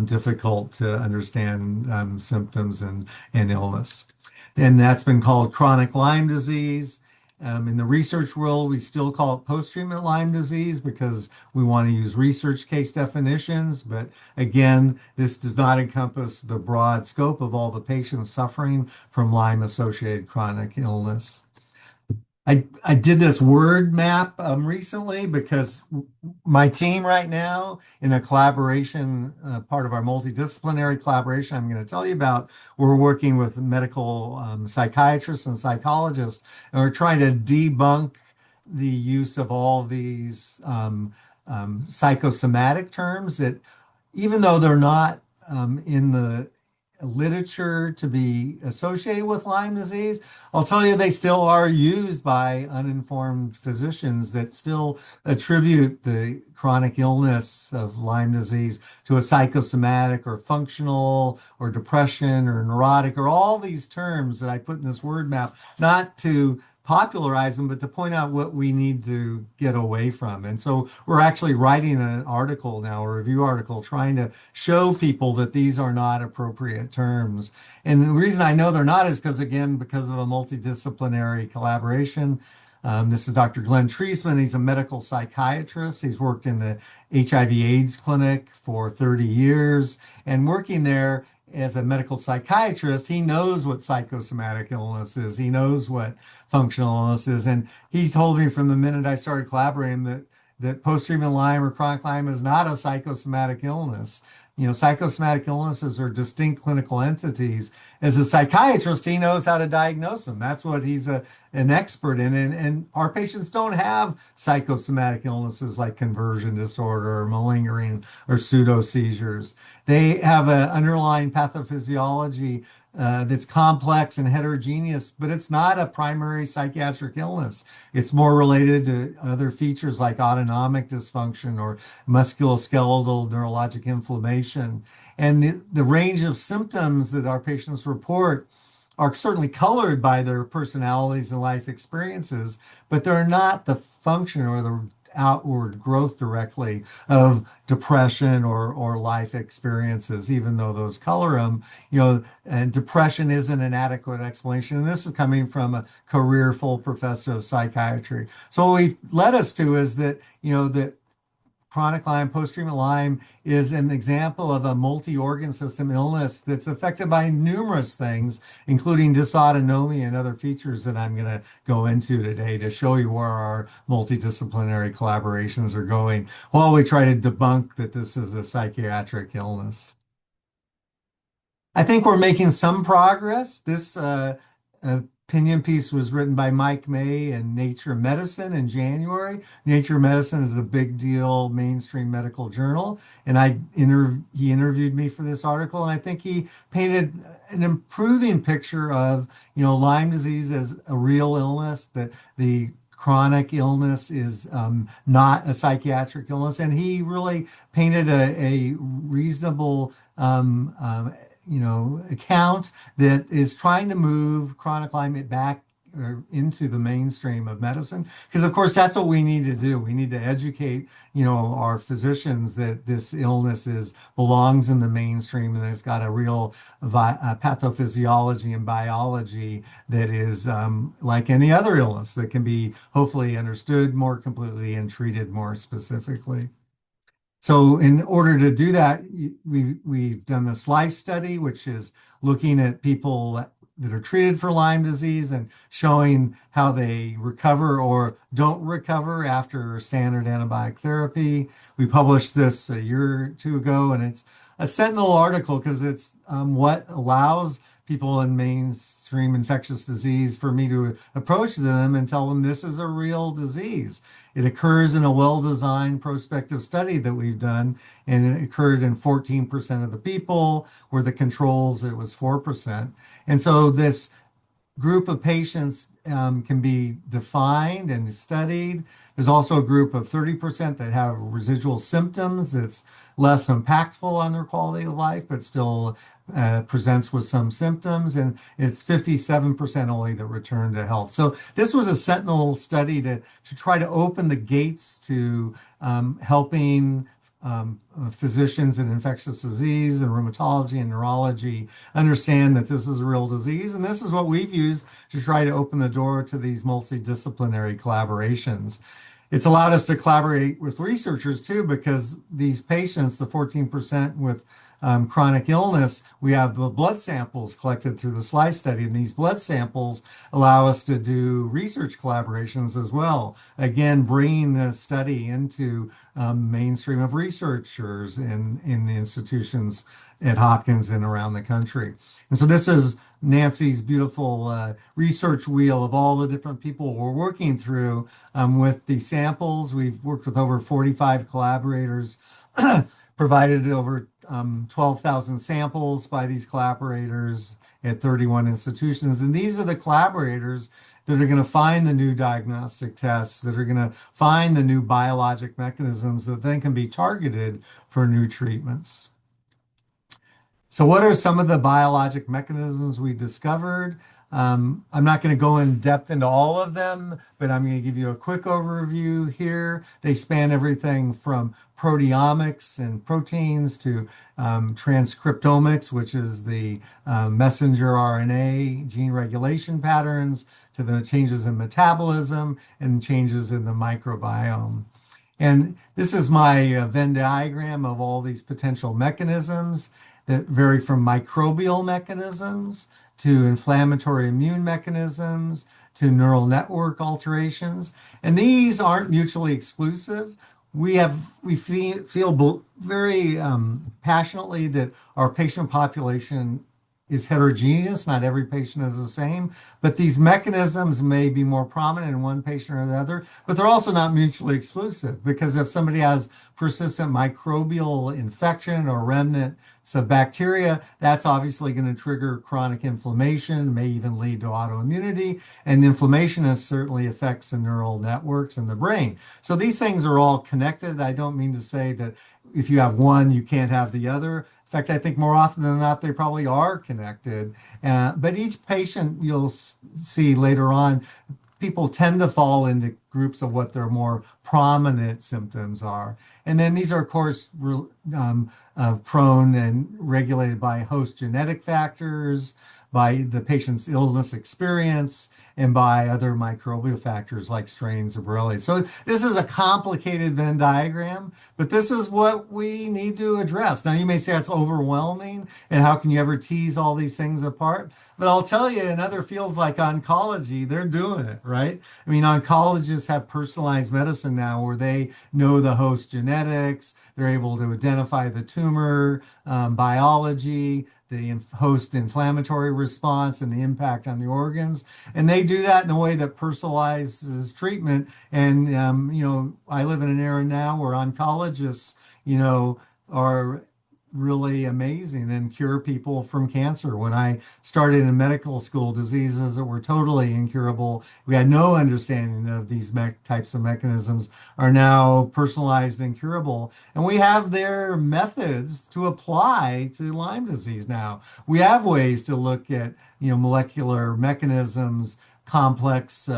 difficult to understand symptoms and illness. And that's been called chronic Lyme disease. In the research world, we still call it post-treatment Lyme disease because we want to use research case definitions. But again, this does not encompass the broad scope of all the patients suffering from Lyme-associated chronic illness. I did this word map recently because my team right now, in a collaboration, part of our multidisciplinary collaboration I'm going to tell you about, we're working with medical psychiatrists and psychologists, and we're trying to debunk the use of all these psychosomatic terms that, even though they're not in the literature to be associated with Lyme disease, I'll tell you they still are used by uninformed physicians that still attribute the chronic illness of Lyme disease to a psychosomatic or functional or depression or neurotic or all these terms that I put in this word map, not to popularize them, but to point out what we need to get away from. And so we're actually writing an article now, a review article, trying to show people that these are not appropriate terms. And the reason I know they're not is because, again, because of a multidisciplinary collaboration. This is Dr. Glenn Treisman. He's a medical psychiatrist. He's worked in the HIV/AIDS clinic for 30 years. And working there as a medical psychiatrist, he knows what psychosomatic illness is. He knows what functional illness is. And he told me from the minute I started collaborating that post-treatment Lyme or chronic Lyme is not a psychosomatic illness. Psychosomatic illnesses are distinct clinical entities. As a psychiatrist, he knows how to diagnose them. That's what he's an expert in. And our patients don't have psychosomatic illnesses like conversion disorder or malingering or pseudo seizures. They have an underlying pathophysiology that's complex and heterogeneous, but it's not a primary psychiatric illness. It's more related to other features like autonomic dysfunction or musculoskeletal neurologic inflammation. And the range of symptoms that our patients report are certainly colored by their personalities and life experiences, but they're not the function or the outward growth directly of depression or life experiences, even though those color them, and depression isn't an adequate explanation. And this is coming from a career full professor of psychiatry. So what we've led us to is that, that chronic Lyme, post-treatment Lyme is an example of a multi-organ system illness that's affected by numerous things, including dysautonomia and other features that I'm going to go into today to show you where our multidisciplinary collaborations are going while we try to debunk that this is a psychiatric illness. I think we're making some progress. This opinion piece was written by Mike May in Nature Medicine in January. Nature Medicine is a big deal mainstream medical journal, and he interviewed me for this article, and I think he painted an improving picture of Lyme disease as a real illness, that the chronic illness is not a psychiatric illness, and he really painted a reasonable account that is trying to move chronic Lyme back into the mainstream of medicine. Because of course, that's what we need to do. We need to educate, our physicians that this illness belongs in the mainstream and that it's got a real pathophysiology and biology that is like any other illness that can be hopefully understood more completely and treated more specifically. So in order to do that, we've done the SLICE study, which is looking at people that are treated for Lyme disease and showing how they recover or don't recover after standard antibiotic therapy. We published this a year or two ago, and it's a sentinel article because it's what allows people in mainstream infectious disease for me to approach them and tell them this is a real disease. It occurs in a well-designed prospective study that we've done, and it occurred in 14% of the people, where the controls, it was 4%. And so this group of patients can be defined and studied. There's also a group of 30% that have residual symptoms that's less impactful on their quality of life, but still presents with some symptoms. And it's 57% only that return to health. So this was a sentinel study to try to open the gates to helping physicians in infectious disease and rheumatology and neurology understand that this is a real disease. And this is what we've used to try to open the door to these multidisciplinary collaborations. It's allowed us to collaborate with researchers too, because these patients, the 14% with chronic illness, we have the blood samples collected through the SLICE study, and these blood samples allow us to do research collaborations as well. Again, bringing the study into mainstream of researchers in the institutions at Hopkins and around the country. And so this is Nancy's beautiful research wheel of all the different people we're working through with the samples. We've worked with over 45 collaborators, provided over 12,000 samples by these collaborators at 31 institutions. And these are the collaborators that are going to find the new diagnostic tests, that are going to find the new biologic mechanisms that then can be targeted for new treatments. So what are some of the biologic mechanisms we discovered? I'm not going to go in depth into all of them, but I'm going to give you a quick overview here. They span everything from proteomics and proteins to transcriptomics, which is the messenger RNA gene regulation patterns, to the changes in metabolism and changes in the microbiome. And this is my Venn diagram of all these potential mechanisms that vary from microbial mechanisms to inflammatory immune mechanisms to neural network alterations. And these aren't mutually exclusive. We feel very passionately that our patient population is heterogeneous. Not every patient is the same, but these mechanisms may be more prominent in one patient or the other, but they're also not mutually exclusive because if somebody has persistent microbial infection or remnants of bacteria, that's obviously going to trigger chronic inflammation, may even lead to autoimmunity, and inflammation certainly affects the neural networks in the brain. So these things are all connected. I don't mean to say that if you have one, you can't have the other. In fact, I think more often than not, they probably are connected. But each patient, you'll see later on, people tend to fall into groups of what their more prominent symptoms are. And then these are, of course, prone and regulated by host genetic factors, by the patient's illness experience, and by other microbial factors like strains of Borrelia. So this is a complicated Venn diagram, but this is what we need to address. Now, you may say it's overwhelming, and how can you ever tease all these things apart? But I'll tell you, in other fields like oncology, they're doing it, right? I mean, oncologists have personalized medicine now where they know the host genetics, they're able to identify the tumor biology, the host inflammatory response, and the impact on the organs. And they do that in a way that personalizes treatment. And, I live in an era now where oncologists, are really amazing and cure people from cancer. When I started in medical school, diseases that were totally incurable, we had no understanding of these types of mechanisms, are now personalized and curable. And we have their methods to apply to Lyme disease now. We have ways to look at, molecular mechanisms, complex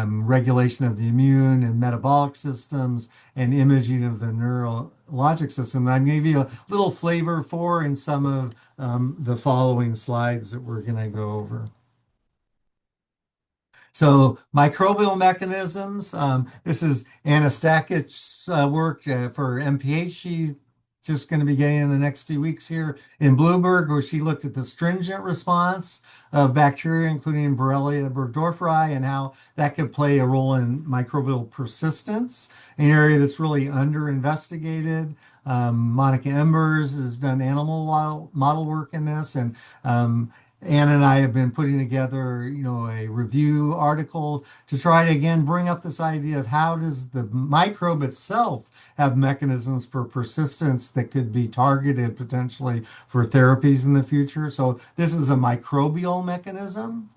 regulation of the immune and metabolic systems, and imaging of the neurologic system. I gave you a little flavor for in some of the following slides that we're going to go over. So microbial mechanisms, this is Anna Stakic's work for MPH. She's just going to be getting in the next few weeks here in Bloomberg, where she looked at the stringent response of bacteria, including Borrelia burgdorferi, and how that could play a role in microbial persistence, an area that's really under investigated. Monica Embers has done animal model work in this, and Ann and I have been putting together, a review article to try to again bring up this idea of how does the microbe itself have mechanisms for persistence that could be targeted potentially for therapies in the future. So this is a microbial mechanism.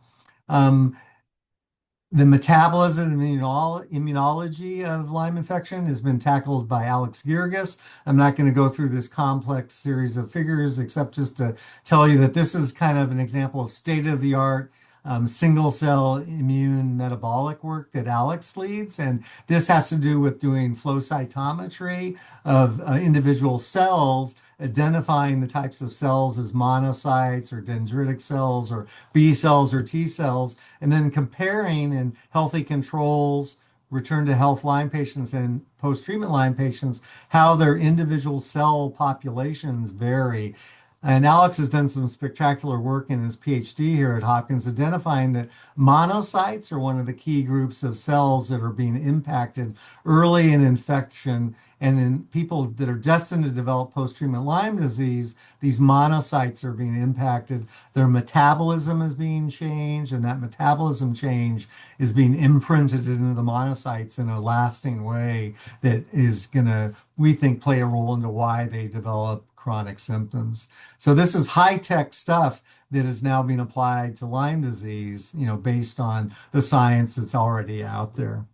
The metabolism and immunology of Lyme infection has been tackled by Alex Girgis. I'm not going to go through this complex series of figures, except just to tell you that this is kind of an example of state-of-the-art single cell immune metabolic work that Alex leads. And this has to do with doing flow cytometry of individual cells, identifying the types of cells as monocytes or dendritic cells or B cells or T cells, and then comparing in healthy controls, return to health Lyme patients and post-treatment Lyme patients, how their individual cell populations vary. And Alex has done some spectacular work in his PhD here at Hopkins, identifying that monocytes are one of the key groups of cells that are being impacted early in infection. And in people that are destined to develop post-treatment Lyme disease, these monocytes are being impacted. Their metabolism is being changed, and that metabolism change is being imprinted into the monocytes in a lasting way that is going to, we think, play a role into why they develop chronic symptoms. So this is high-tech stuff that is now being applied to Lyme disease, based on the science that's already out there.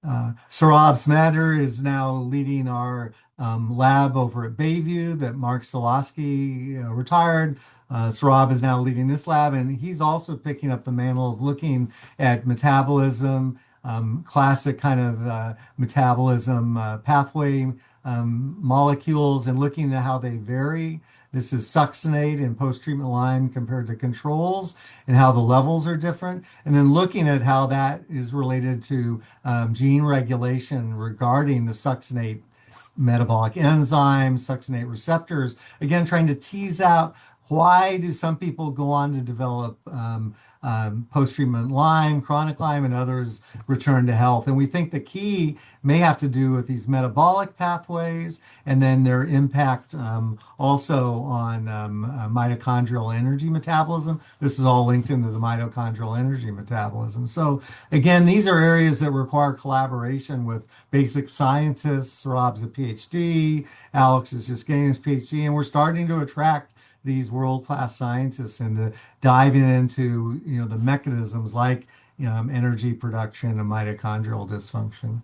Saurabh Smatter is now leading our lab over at Bayview that Mark Solosky retired. Saurabh is now leading this lab, and he's also picking up the mantle of looking at metabolism, classic kind of metabolism pathway molecules, and looking at how they vary. This is succinate in post-treatment Lyme compared to controls and how the levels are different. And then looking at how that is related to gene regulation regarding the succinate metabolic enzymes, succinate receptors, again, trying to tease out why do some people go on to develop post-treatment Lyme, chronic Lyme, and others return to health. And we think the key may have to do with these metabolic pathways and then their impact also on mitochondrial energy metabolism. This is all linked into the mitochondrial energy metabolism. So again, these are areas that require collaboration with basic scientists. Rob's a PhD, Alex is just getting his PhD, and we're starting to attract these world-class scientists and diving into the mechanisms like energy production and mitochondrial dysfunction.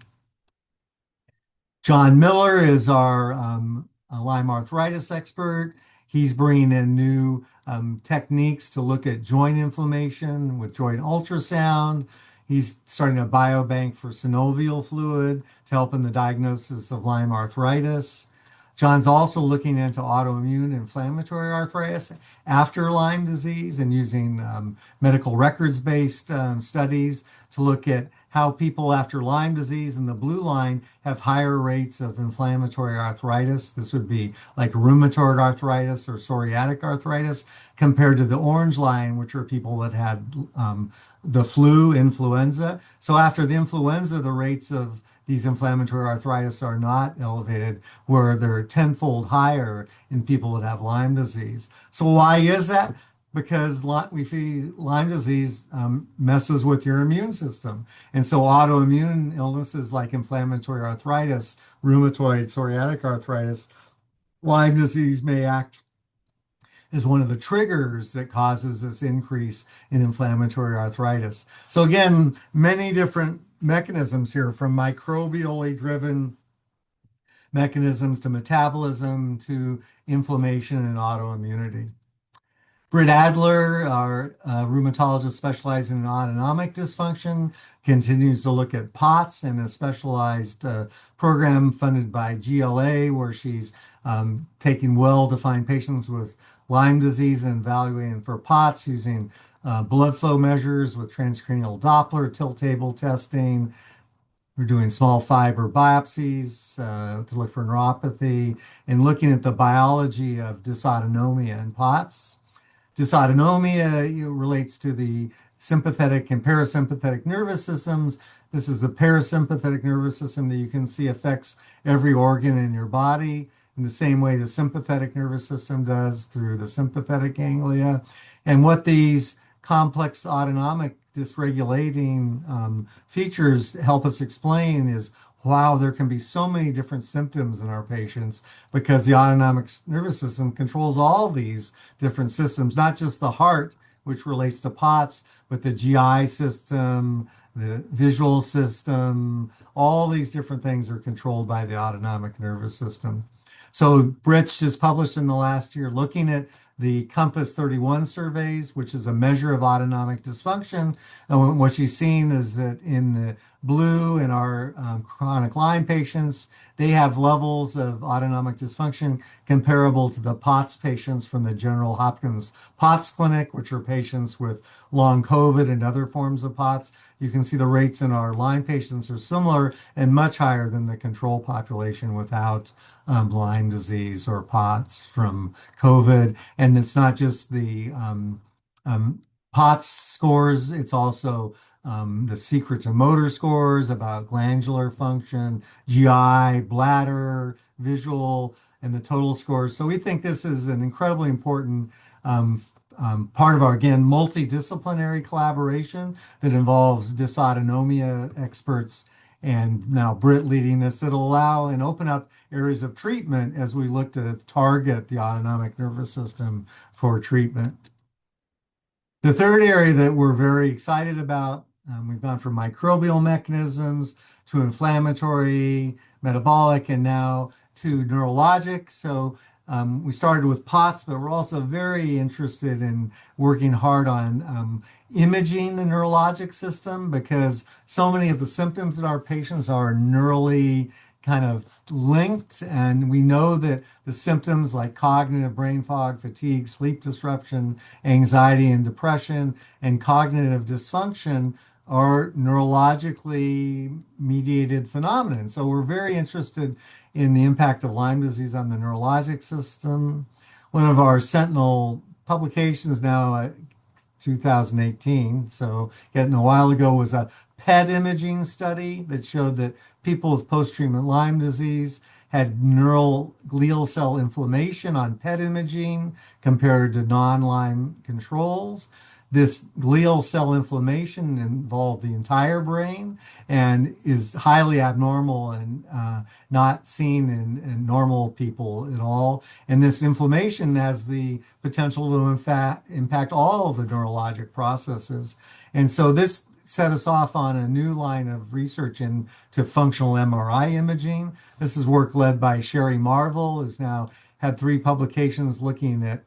John Miller is our Lyme arthritis expert. He's bringing in new techniques to look at joint inflammation with joint ultrasound. He's starting a biobank for synovial fluid to help in the diagnosis of Lyme arthritis. John's also looking into autoimmune inflammatory arthritis after Lyme disease and using medical records-based studies to look at how people after Lyme disease in the blue line have higher rates of inflammatory arthritis. This would be like rheumatoid arthritis or psoriatic arthritis compared to the orange line, which are people that had the flu, influenza. So after the influenza, the rates of these inflammatory arthritis are not elevated, where they're tenfold higher in people that have Lyme disease. So why is that? Because we see Lyme disease messes with your immune system. And so autoimmune illnesses like inflammatory arthritis, rheumatoid, psoriatic arthritis, Lyme disease may act is one of the triggers that causes this increase in inflammatory arthritis. So again, many different mechanisms here, from microbially driven mechanisms to metabolism to inflammation and autoimmunity. Britt Adler, our rheumatologist specializing in autonomic dysfunction, continues to look at POTS and a specialized program funded by GLA, where she's taking well-defined patients with Lyme disease and evaluating for POTS using blood flow measures with transcranial Doppler, tilt table testing. We're doing small fiber biopsies to look for neuropathy and looking at the biology of dysautonomia in POTS. Dysautonomia relates to the sympathetic and parasympathetic nervous systems. This is the parasympathetic nervous system that you can see affects every organ in your body in the same way the sympathetic nervous system does through the sympathetic ganglia. And what these complex autonomic dysregulating features help us explain is, wow, there can be so many different symptoms in our patients because the autonomic nervous system controls all these different systems, not just the heart, which relates to POTS, but the GI system, the visual system, all these different things are controlled by the autonomic nervous system. So Britt's just published in the last year looking at the Compass 31 surveys, which is a measure of autonomic dysfunction. And what she's seen is that in the blue in our chronic Lyme patients, they have levels of autonomic dysfunction comparable to the POTS patients from the Johns Hopkins POTS clinic, which are patients with long COVID and other forms of POTS. You can see the rates in our Lyme patients are similar and much higher than the control population without Lyme disease or POTS from COVID. And it's not just the POTS scores, it's also the secret to motor scores about glandular function, GI, bladder, visual, and the total scores. So we think this is an incredibly important part of our, again, multidisciplinary collaboration that involves dysautonomia experts and now Britt leading this, that'll allow and open up areas of treatment as we look to target the autonomic nervous system for treatment. The third area that we're very excited about We've gone from microbial mechanisms to inflammatory, metabolic, and now to neurologic. So we started with POTS, but we're also very interested in working hard on imaging the neurologic system because so many of the symptoms in our patients are neurally kind of linked. And we know that the symptoms like cognitive brain fog, fatigue, sleep disruption, anxiety and depression, and cognitive dysfunction are neurologically mediated phenomenon. So we're very interested in the impact of Lyme disease on the neurologic system. One of our sentinel publications now, 2018, so getting a while ago, was a PET imaging study that showed that people with post-treatment Lyme disease had neural glial cell inflammation on PET imaging compared to non-Lyme controls. This glial cell inflammation involved the entire brain and is highly abnormal and not seen in normal people at all. And this inflammation has the potential to impact all of the neurologic processes. And so this set us off on a new line of research into functional MRI imaging. This is work led by Sherry Marvel, who's now had 3 publications looking at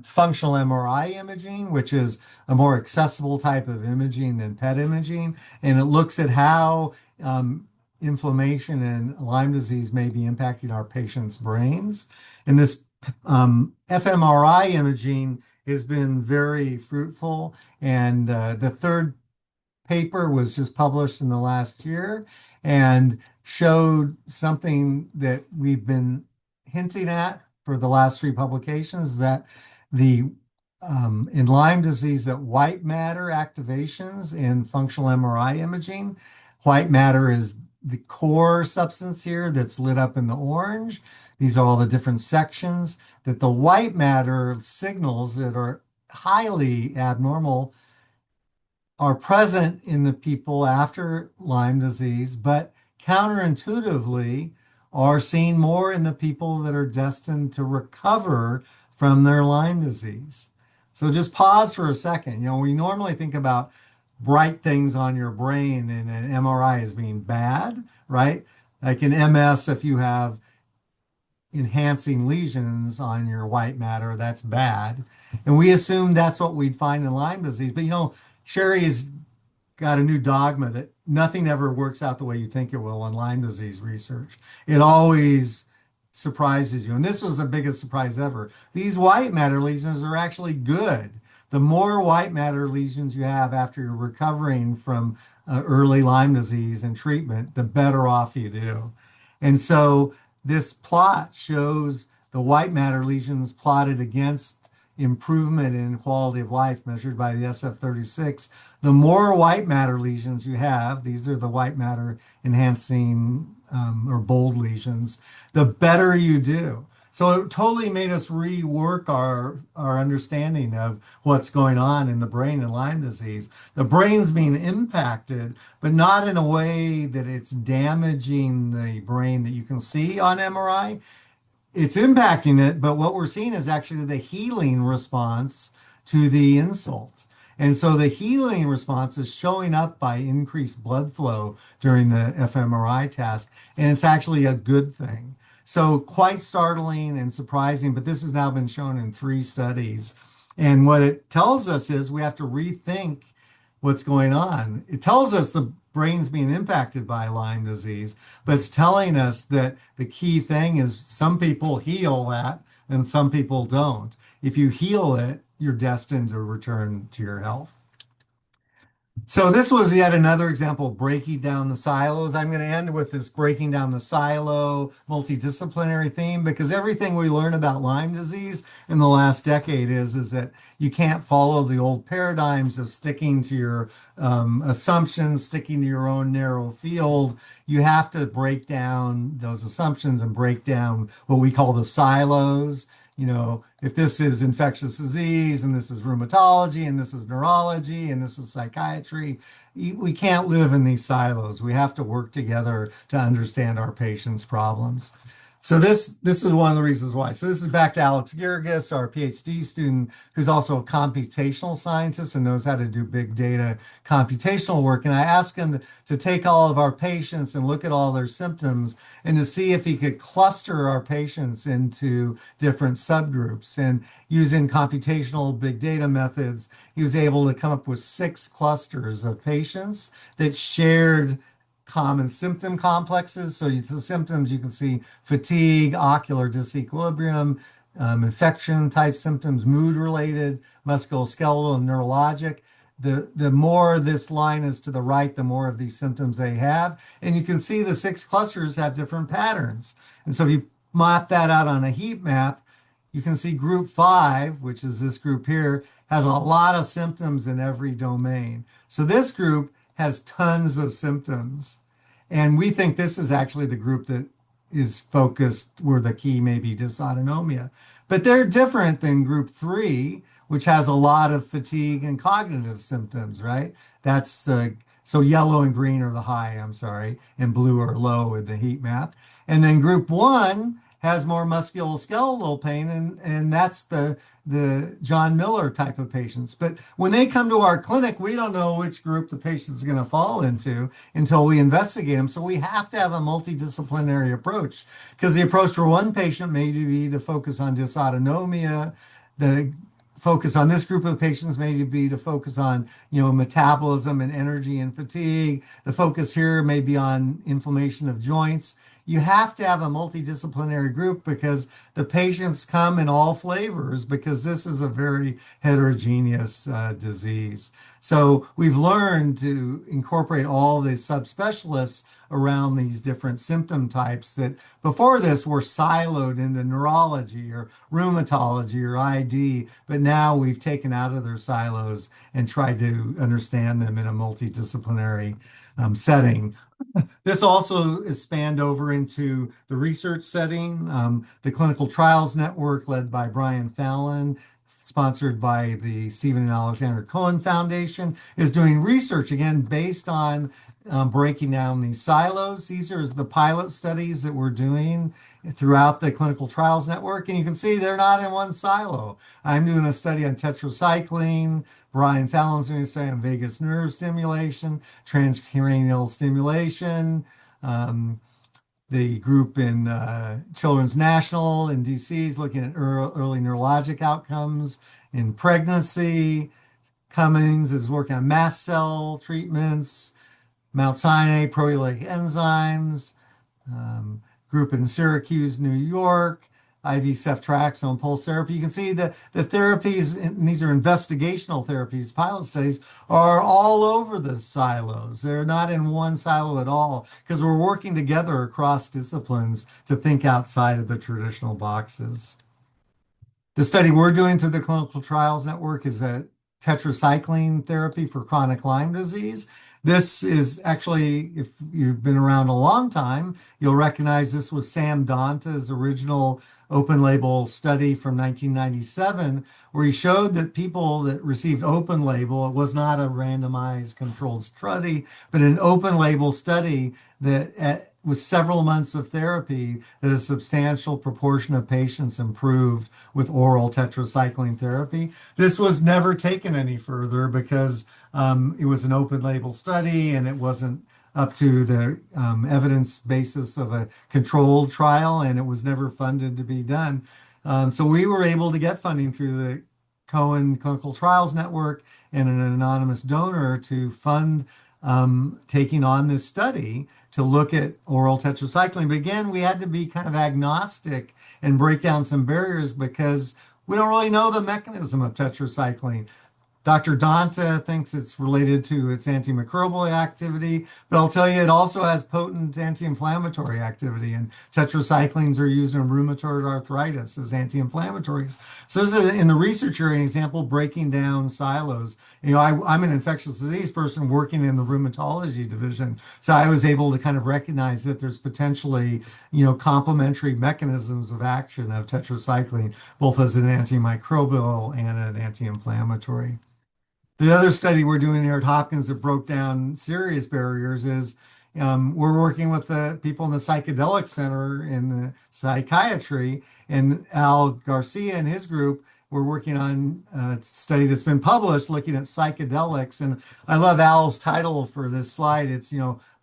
functional MRI imaging, which is a more accessible type of imaging than PET imaging. And it looks at how inflammation and Lyme disease may be impacting our patients' brains. And this fMRI imaging has been very fruitful. And the 3rd paper was just published in the last year and showed something that we've been hinting at for the last 3 publications, that the in Lyme disease, that white matter activations in functional MRI imaging, white matter is the core substance here that's lit up in the orange. These are all the different sections, that the white matter signals that are highly abnormal are present in the people after Lyme disease, but counterintuitively are seen more in the people that are destined to recover from their Lyme disease. So just pause for a second. You know, we normally think about bright things on your brain in an MRI as being bad, right? Like in MS, if you have enhancing lesions on your white matter, that's bad. And we assume that's what we'd find in Lyme disease. But you know, Sherry's got a new dogma that nothing ever works out the way you think it will in Lyme disease research. It always surprises you. And this was the biggest surprise ever. These white matter lesions are actually good. The more white matter lesions you have after you're recovering from early Lyme disease and treatment, the better off you do. And so this plot shows the white matter lesions plotted against improvement in quality of life measured by the SF-36. The more white matter lesions you have, these are the white matter enhancing or bold lesions, the better you do. So it totally made us rework our understanding of what's going on in the brain in Lyme disease. The brain's being impacted, but not in a way that it's damaging the brain that you can see on MRI. It's impacting it, but what we're seeing is actually the healing response to the insult. And so the healing response is showing up by increased blood flow during the fMRI task, and it's actually a good thing. So quite startling and surprising, but this has now been shown in 3 studies. And what it tells us is we have to rethink what's going on. It tells us the brain's being impacted by Lyme disease, but it's telling us that the key thing is some people heal that and some people don't. If you heal it, you're destined to return to your health. So this was yet another example of breaking down the silos. I'm going to end with this breaking down the silo multidisciplinary theme, because everything we learn about Lyme disease in the last decade is that you can't follow the old paradigms of sticking to your assumptions, sticking to your own narrow field. You have to break down those assumptions and break down what we call the silos. You know, if this is infectious disease and this is rheumatology and this is neurology and this is psychiatry, we can't live in these silos. We have to work together to understand our patients' problems. So this is one of the reasons why. So this is back to Alex Girgis, our PhD student, who's also a computational scientist and knows how to do big data computational work. And I asked him to take all of our patients and look at all their symptoms and to see if he could cluster our patients into different subgroups. And using computational big data methods, he was able to come up with 6 clusters of patients that shared common symptom complexes. So the symptoms, you can see fatigue, ocular disequilibrium, infection type symptoms, mood related, musculoskeletal, and neurologic. The more this line is to the right, the more of these symptoms they have. And you can see the 6 clusters have different patterns. And so if you map that out on a heat map, you can see group 5, which is this group here, has a lot of symptoms in every domain. So this group has tons of symptoms. And we think this is actually the group that is focused where the key may be dysautonomia. But they're different than group 3, which has a lot of fatigue and cognitive symptoms, right? That's so yellow and green are the high, I'm sorry, and blue are low in the heat map. And then group 1 has more musculoskeletal pain, and that's the John Miller type of patients. But when they come to our clinic, we don't know which group the patient's going to fall into until we investigate them. So we have to have a multidisciplinary approach, because the approach for one patient may be to focus on dysautonomia. The focus on this group of patients may be to focus on, metabolism and energy and fatigue. The focus here may be on inflammation of joints. You have to have a multidisciplinary group because the patients come in all flavors, because this is a very heterogeneous disease. So we've learned to incorporate all the subspecialists around these different symptom types that before this were siloed into neurology or rheumatology or ID, but now we've taken out of their silos and tried to understand them in a multidisciplinary setting. This also is spanned over into the research setting. The Clinical Trials Network, led by Brian Fallon, sponsored by the Stephen and Alexander Cohen Foundation, is doing research again based on breaking down these silos. These are the pilot studies that we're doing throughout the Clinical Trials Network, and you can see they're not in one silo. I'm doing a study on tetracycline. Brian Fallon's doing a study on vagus nerve stimulation, transcranial stimulation. The group in Children's National in DC is looking at early neurologic outcomes in pregnancy. Cummings is working on mast cell treatments. Mount Sinai, proteolytic enzymes. Group in Syracuse, New York, IV ceftriaxone pulse therapy. You can see the therapies, and these are investigational therapies, pilot studies, are all over the silos. They're not in one silo at all, because we're working together across disciplines to think outside of the traditional boxes. The study we're doing through the Clinical Trials Network is a tetracycline therapy for chronic Lyme disease. This is actually, if you've been around a long time, you'll recognize this was Sam Danta's original open label study from 1997, where he showed that people that received open label, it was not a randomized controlled study, but an open label study that with several months of therapy, that a substantial proportion of patients improved with oral tetracycline therapy. This was never taken any further because it was an open label study and it wasn't up to the evidence basis of a controlled trial, and it was never funded to be done. So we were able to get funding through the Cohen Clinical Trials Network and an anonymous donor to fund taking on this study to look at oral tetracycline. But again, we had to be kind of agnostic and break down some barriers because we don't really know the mechanism of tetracycline. Dr. Danta thinks it's related to its antimicrobial activity, but I'll tell you it also has potent anti-inflammatory activity, and tetracyclines are used in rheumatoid arthritis as anti-inflammatories. So this is, in the research area, an example breaking down silos. I'm an infectious disease person working in the rheumatology division, so I was able to kind of recognize that there's potentially, complementary mechanisms of action of tetracycline, both as an antimicrobial and an anti-inflammatory. The other study we're doing here at Hopkins that broke down serious barriers is, We're working with the people in the psychedelic center in the psychiatry, and Al Garcia and his group. We're working on a study that's been published looking at psychedelics. And I love Al's title for this slide. It's,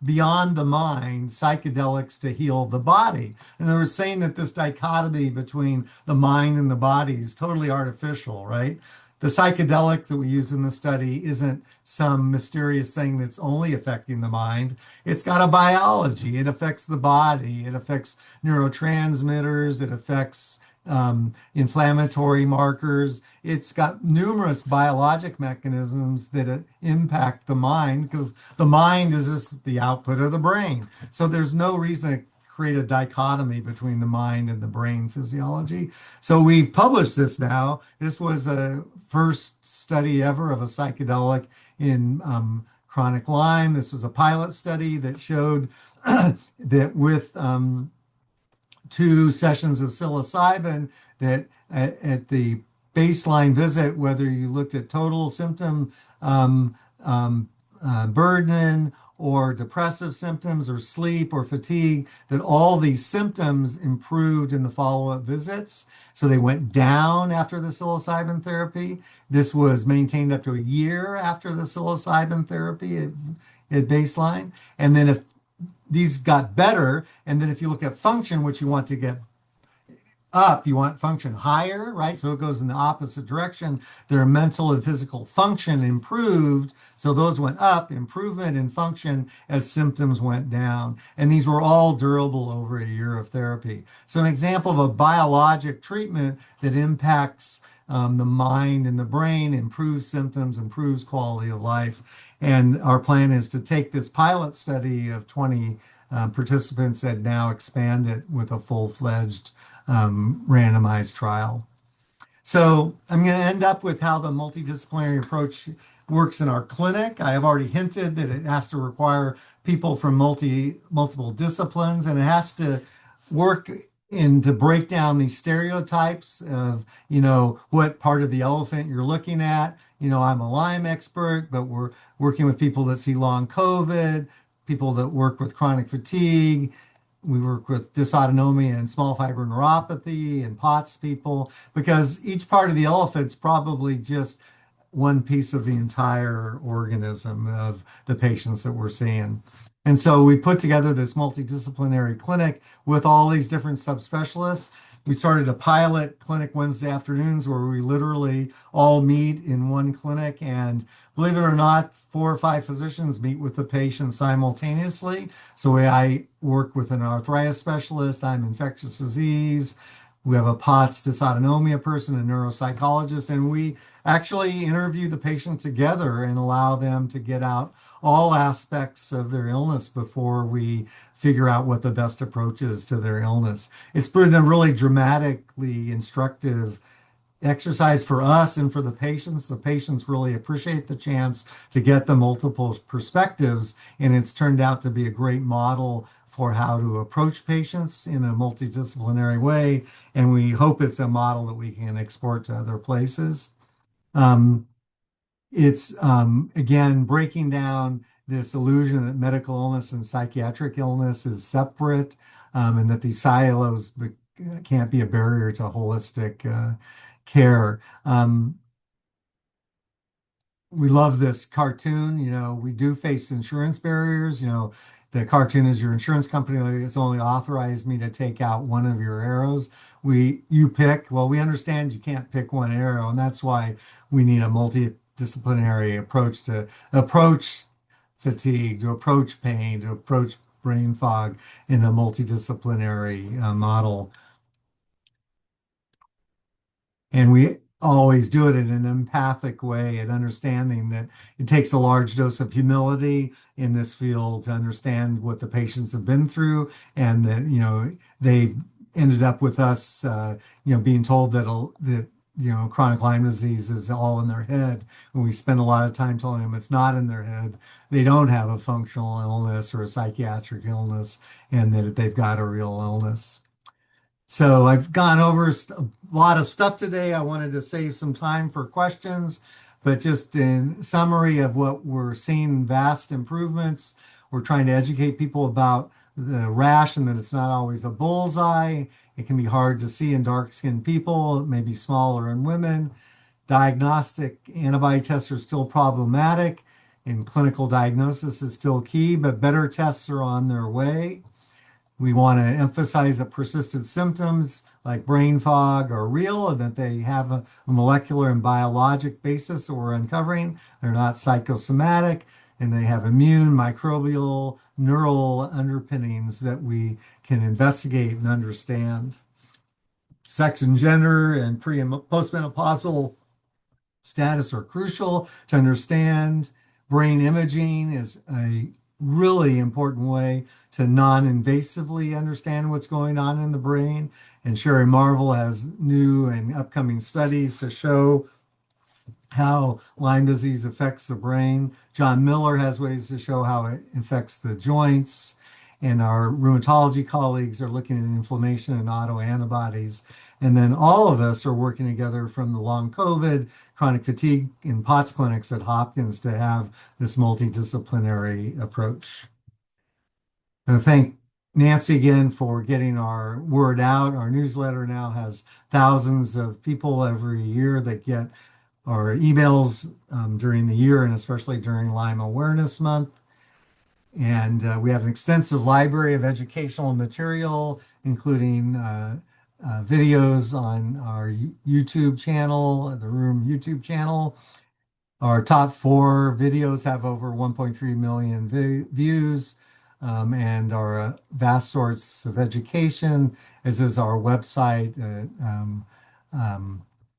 Beyond the Mind, Psychedelics to Heal the Body. And they were saying that this dichotomy between the mind and the body is totally artificial, right? The psychedelic that we use in the study isn't some mysterious thing that's only affecting the mind. It's got a biology. It affects the body. It affects neurotransmitters. It affects inflammatory markers. It's got numerous biologic mechanisms that impact the mind, because the mind is just the output of the brain. So there's no reason to create a dichotomy between the mind and the brain physiology. So we've published this now. This was a first study ever of a psychedelic in chronic Lyme. This was a pilot study that showed that with 2 sessions of psilocybin, that at the baseline visit, whether you looked at total symptom burden or depressive symptoms or sleep or fatigue, that all these symptoms improved in the follow-up visits. So they went down after the psilocybin therapy. This was maintained up to a year after the psilocybin therapy at baseline. And then if these got better, and then if you look at function, which you want to get up, you want function higher, right? So it goes in the opposite direction. Their mental and physical function improved. So those went up, improvement in function as symptoms went down. And these were all durable over a year of therapy. So an example of a biologic treatment that impacts the mind and the brain, improves symptoms, improves quality of life. And our plan is to take this pilot study of 20 participants and now expand it with a full-fledged randomized trial. So I'm going to end up with how the multidisciplinary approach works in our clinic. I have already hinted that it has to require people from multiple disciplines, and it has to work to break down these stereotypes of, what part of the elephant you're looking at. I'm a Lyme expert, but we're working with people that see long COVID, people that work with chronic fatigue. We work with dysautonomia and small fiber neuropathy and POTS people, because each part of the elephant's probably just one piece of the entire organism of the patients that we're seeing. And so we put together this multidisciplinary clinic with all these different subspecialists. We started a pilot clinic Wednesday afternoons where we literally all meet in one clinic, and believe it or not, 4 or 5 physicians meet with the patient simultaneously. So I work with an arthritis specialist, I'm infectious disease. We have a POTS dysautonomia person, a neuropsychologist, and we actually interview the patient together and allow them to get out all aspects of their illness before we figure out what the best approach is to their illness. It's been a really dramatically instructive exercise for us and for the patients. The patients really appreciate the chance to get the multiple perspectives, and it's turned out to be a great model for how to approach patients in a multidisciplinary way. And we hope it's a model that we can export to other places. It's again breaking down this illusion that medical illness and psychiatric illness is separate, and that these silos can't be a barrier to holistic care. We love this cartoon. We do face insurance barriers. The cartoon is your insurance company has only authorized me to take out one of your arrows. You pick. Well, we understand you can't pick one arrow, and that's why we need a multidisciplinary approach to approach fatigue, to approach pain, to approach brain fog in a multidisciplinary model. And we always do it in an empathic way, and understanding that it takes a large dose of humility in this field to understand what the patients have been through, and that, they've ended up with us, being told that chronic Lyme disease is all in their head. And we spend a lot of time telling them it's not in their head. They don't have a functional illness or a psychiatric illness, and that they've got a real illness. So I've gone over a lot of stuff today. I wanted to save some time for questions, but just in summary of what we're seeing, vast improvements We're trying to educate people about the rash and that it's not always a bullseye. It can be hard to see in dark-skinned people. It may be smaller in women. Diagnostic antibody tests are still problematic, and clinical diagnosis is still key, but better tests are on their way. We want to emphasize that persistent symptoms like brain fog are real and that they have a molecular and biologic basis that we're uncovering. They're not psychosomatic, and they have immune, microbial, neural underpinnings that we can investigate and understand. Sex and gender and pre and postmenopausal status are crucial to understand. Brain imaging is a really important way to non-invasively understand what's going on in the brain. And Sherry Marvel has new and upcoming studies to show how Lyme disease affects the brain. John Miller has ways to show how it affects the joints. And our rheumatology colleagues are looking at inflammation and autoantibodies. And then all of us are working together from the long COVID, chronic fatigue, and POTS clinics at Hopkins to have this multidisciplinary approach. I thank Nancy again for getting our word out. Our newsletter now has thousands of people every year that get our emails during the year, and especially during Lyme Awareness Month. And we have an extensive library of educational material, including videos on our YouTube channel, the Room YouTube channel. Our top 4 videos have over 1.3 million views, and are vast source of education, as is our website,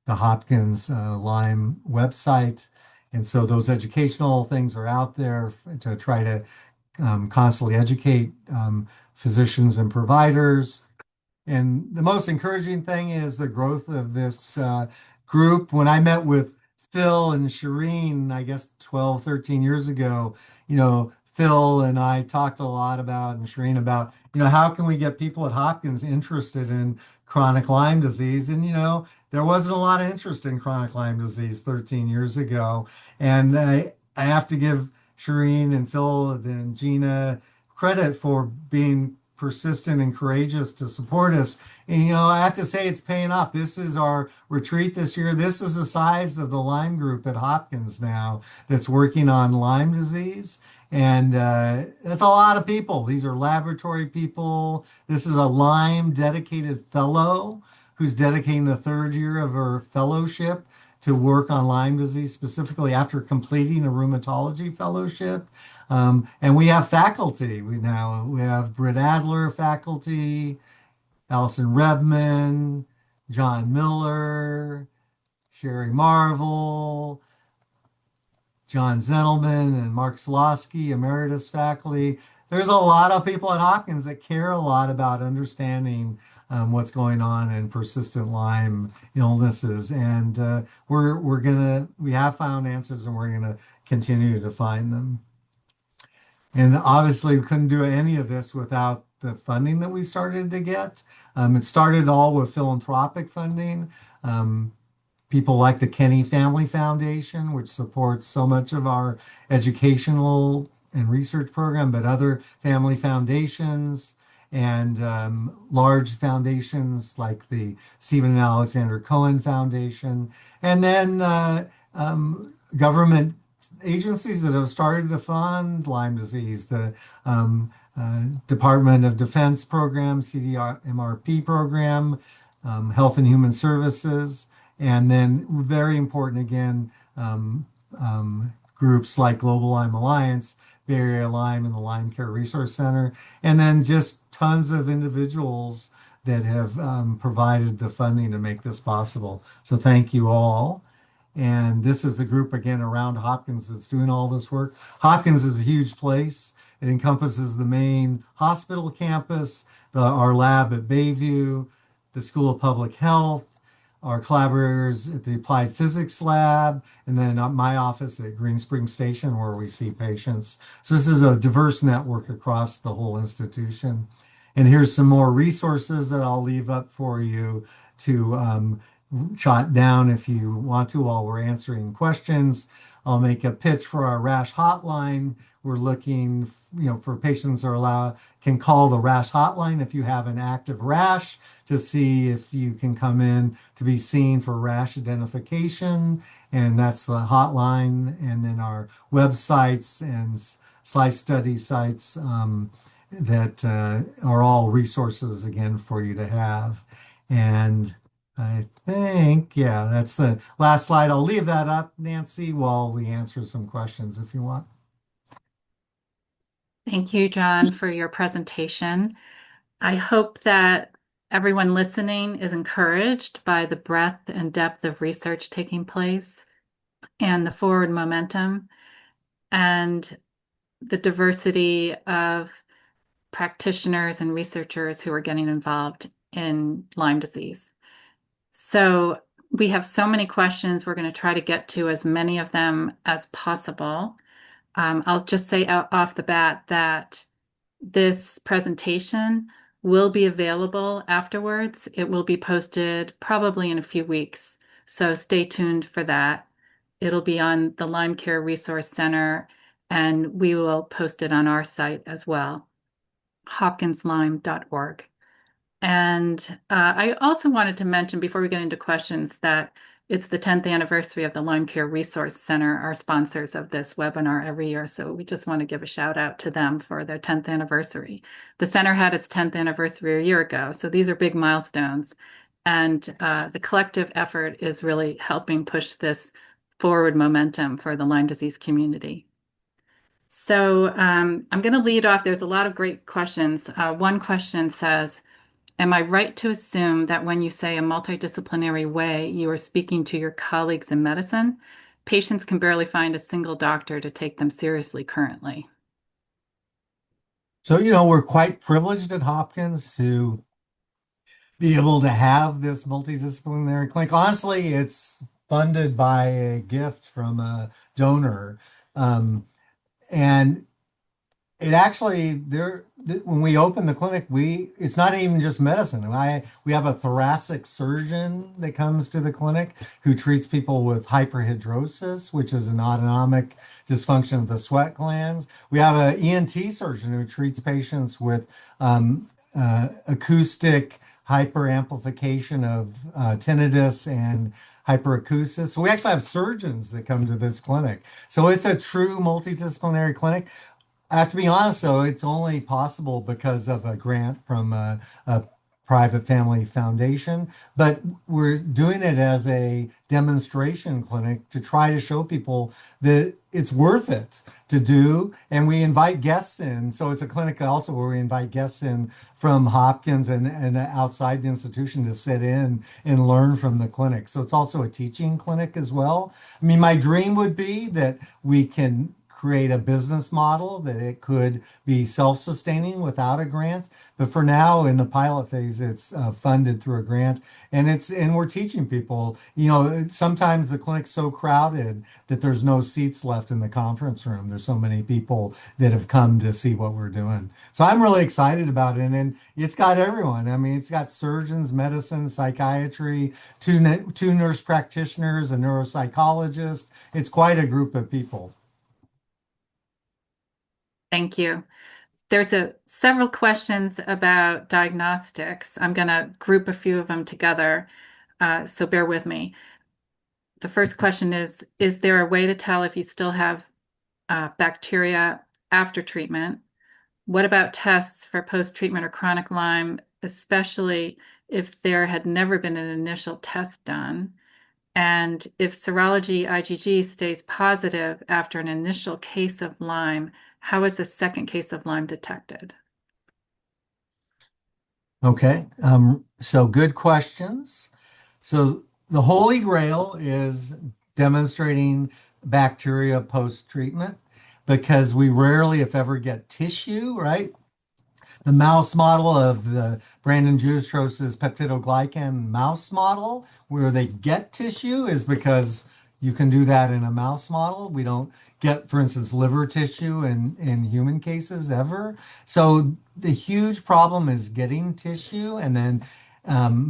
the Hopkins Lyme website. And so those educational things are out there to try to constantly educate physicians and providers. And the most encouraging thing is the growth of this group. When I met with Phil and Shireen, I guess 12, 13 years ago, Phil and I talked a lot about, and Shireen about, how can we get people at Hopkins interested in chronic Lyme disease? And, there wasn't a lot of interest in chronic Lyme disease 13 years ago. And I have to give Shireen and Phil and Gina credit for being persistent and courageous to support us. And, I have to say it's paying off. This is our retreat this year. This is the size of the Lyme group at Hopkins now that's working on Lyme disease. And that's a lot of people. These are laboratory people. This is a Lyme dedicated fellow who's dedicating the 3rd year of her fellowship to work on Lyme disease, specifically after completing a rheumatology fellowship. And we have faculty. We have Britt Adler faculty, Allison Redman, John Miller, Sherry Marvel, John Zentelman, and Mark Slosky, emeritus faculty. There's a lot of people at Hopkins that care a lot about understanding what's going on in persistent Lyme illnesses. And we have found answers, and we're gonna continue to find them. And obviously we couldn't do any of this without the funding that we started to get. It started all with philanthropic funding. People like the Kenny Family Foundation, which supports so much of our educational and research program, but other family foundations and large foundations like the Stephen and Alexander Cohen Foundation, and then government agencies that have started to fund Lyme disease, the Department of Defense program, CDMRP program, Health and Human Services, and then very important again, groups like Global Lyme Alliance, Bay Area Lyme, and the Lyme Care Resource Center, and then just tons of individuals that have provided the funding to make this possible. So thank you all. And this is the group again around Hopkins that's doing all this work. Hopkins is a huge place. It encompasses the main hospital campus, our lab at Bayview, the School of Public Health, our collaborators at the Applied Physics Lab, and then my office at Green Spring Station where we see patients. So this is a diverse network across the whole institution. And here's some more resources that I'll leave up for you to jot down if you want to while we're answering questions, I'll make a pitch for our rash hotline. We're looking, for patients are allowed, can call the rash hotline if you have an active rash to see if you can come in to be seen for rash identification. And that's the hotline. And then our websites and slide study sites that are all resources again for you to have. And I think, yeah, that's the last slide. I'll leave that up, Nancy, while we answer some questions if you want. Thank you, John, for your presentation. I hope that everyone listening is encouraged by the breadth and depth of research taking place and the forward momentum and the diversity of practitioners and researchers who are getting involved in Lyme disease. So we have so many questions. We're going to try to get to as many of them as possible. I'll just say off the bat that this presentation will be available afterwards. It will be posted probably in a few weeks. So stay tuned for that. It'll be on the Lyme Care Resource Center, and we will post it on our site as well, hopkinslyme.org. And I also wanted to mention before we get into questions that it's the 10th anniversary of the Lyme Care Resource Center, our sponsors of this webinar every year. So we just want to give a shout out to them for their 10th anniversary. The center had its 10th anniversary a year ago. So these are big milestones. And the collective effort is really helping push this forward momentum for the Lyme disease community. So I'm going to lead off. There's a lot of great questions. One question says, am I right to assume that when you say a multidisciplinary way, you are speaking to your colleagues in medicine? Patients can barely find a single doctor to take them seriously currently. So, we're quite privileged at Hopkins to be able to have this multidisciplinary clinic. Honestly, it's funded by a gift from a donor. And it actually, when we open the clinic, it's not even just medicine. We have a thoracic surgeon that comes to the clinic who treats people with hyperhidrosis, which is an autonomic dysfunction of the sweat glands. We have an ENT surgeon who treats patients with acoustic hyperamplification of tinnitus and hyperacusis. So we actually have surgeons that come to this clinic. So it's a true multidisciplinary clinic. I have to be honest, though, it's only possible because of a grant from a private family foundation. But we're doing it as a demonstration clinic to try to show people that it's worth it to do. And we invite guests in. So it's a clinic also where we invite guests in from Hopkins and outside the institution to sit in and learn from the clinic. So it's also a teaching clinic as well. I mean, my dream would be that we can create a business model that it could be self-sustaining without a grant. But for now, in the pilot phase, it's funded through a grant, and we're teaching people. Sometimes the clinic's so crowded that there's no seats left in the conference room. There's so many people that have come to see what we're doing. So I'm really excited about it, and it's got everyone. I mean, it's got surgeons, medicine, psychiatry, two nurse practitioners, a neuropsychologist. It's quite a group of people. Thank you. There's several questions about diagnostics. I'm going to group a few of them together, so bear with me. The first question is there a way to tell if you still have bacteria after treatment? What about tests for post-treatment or chronic Lyme, especially if there had never been an initial test done? And if serology IgG stays positive after an initial case of Lyme, how is the second case of Lyme detected? Okay, so good questions. So the Holy Grail is demonstrating bacteria post-treatment because we rarely, if ever, get tissue, right? The mouse model of the Brandon Jewish-Rose's peptidoglycan mouse model, where they get tissue, is because you can do that in a mouse model. We don't get, for instance, liver tissue in human cases ever. So the huge problem is getting tissue. And then,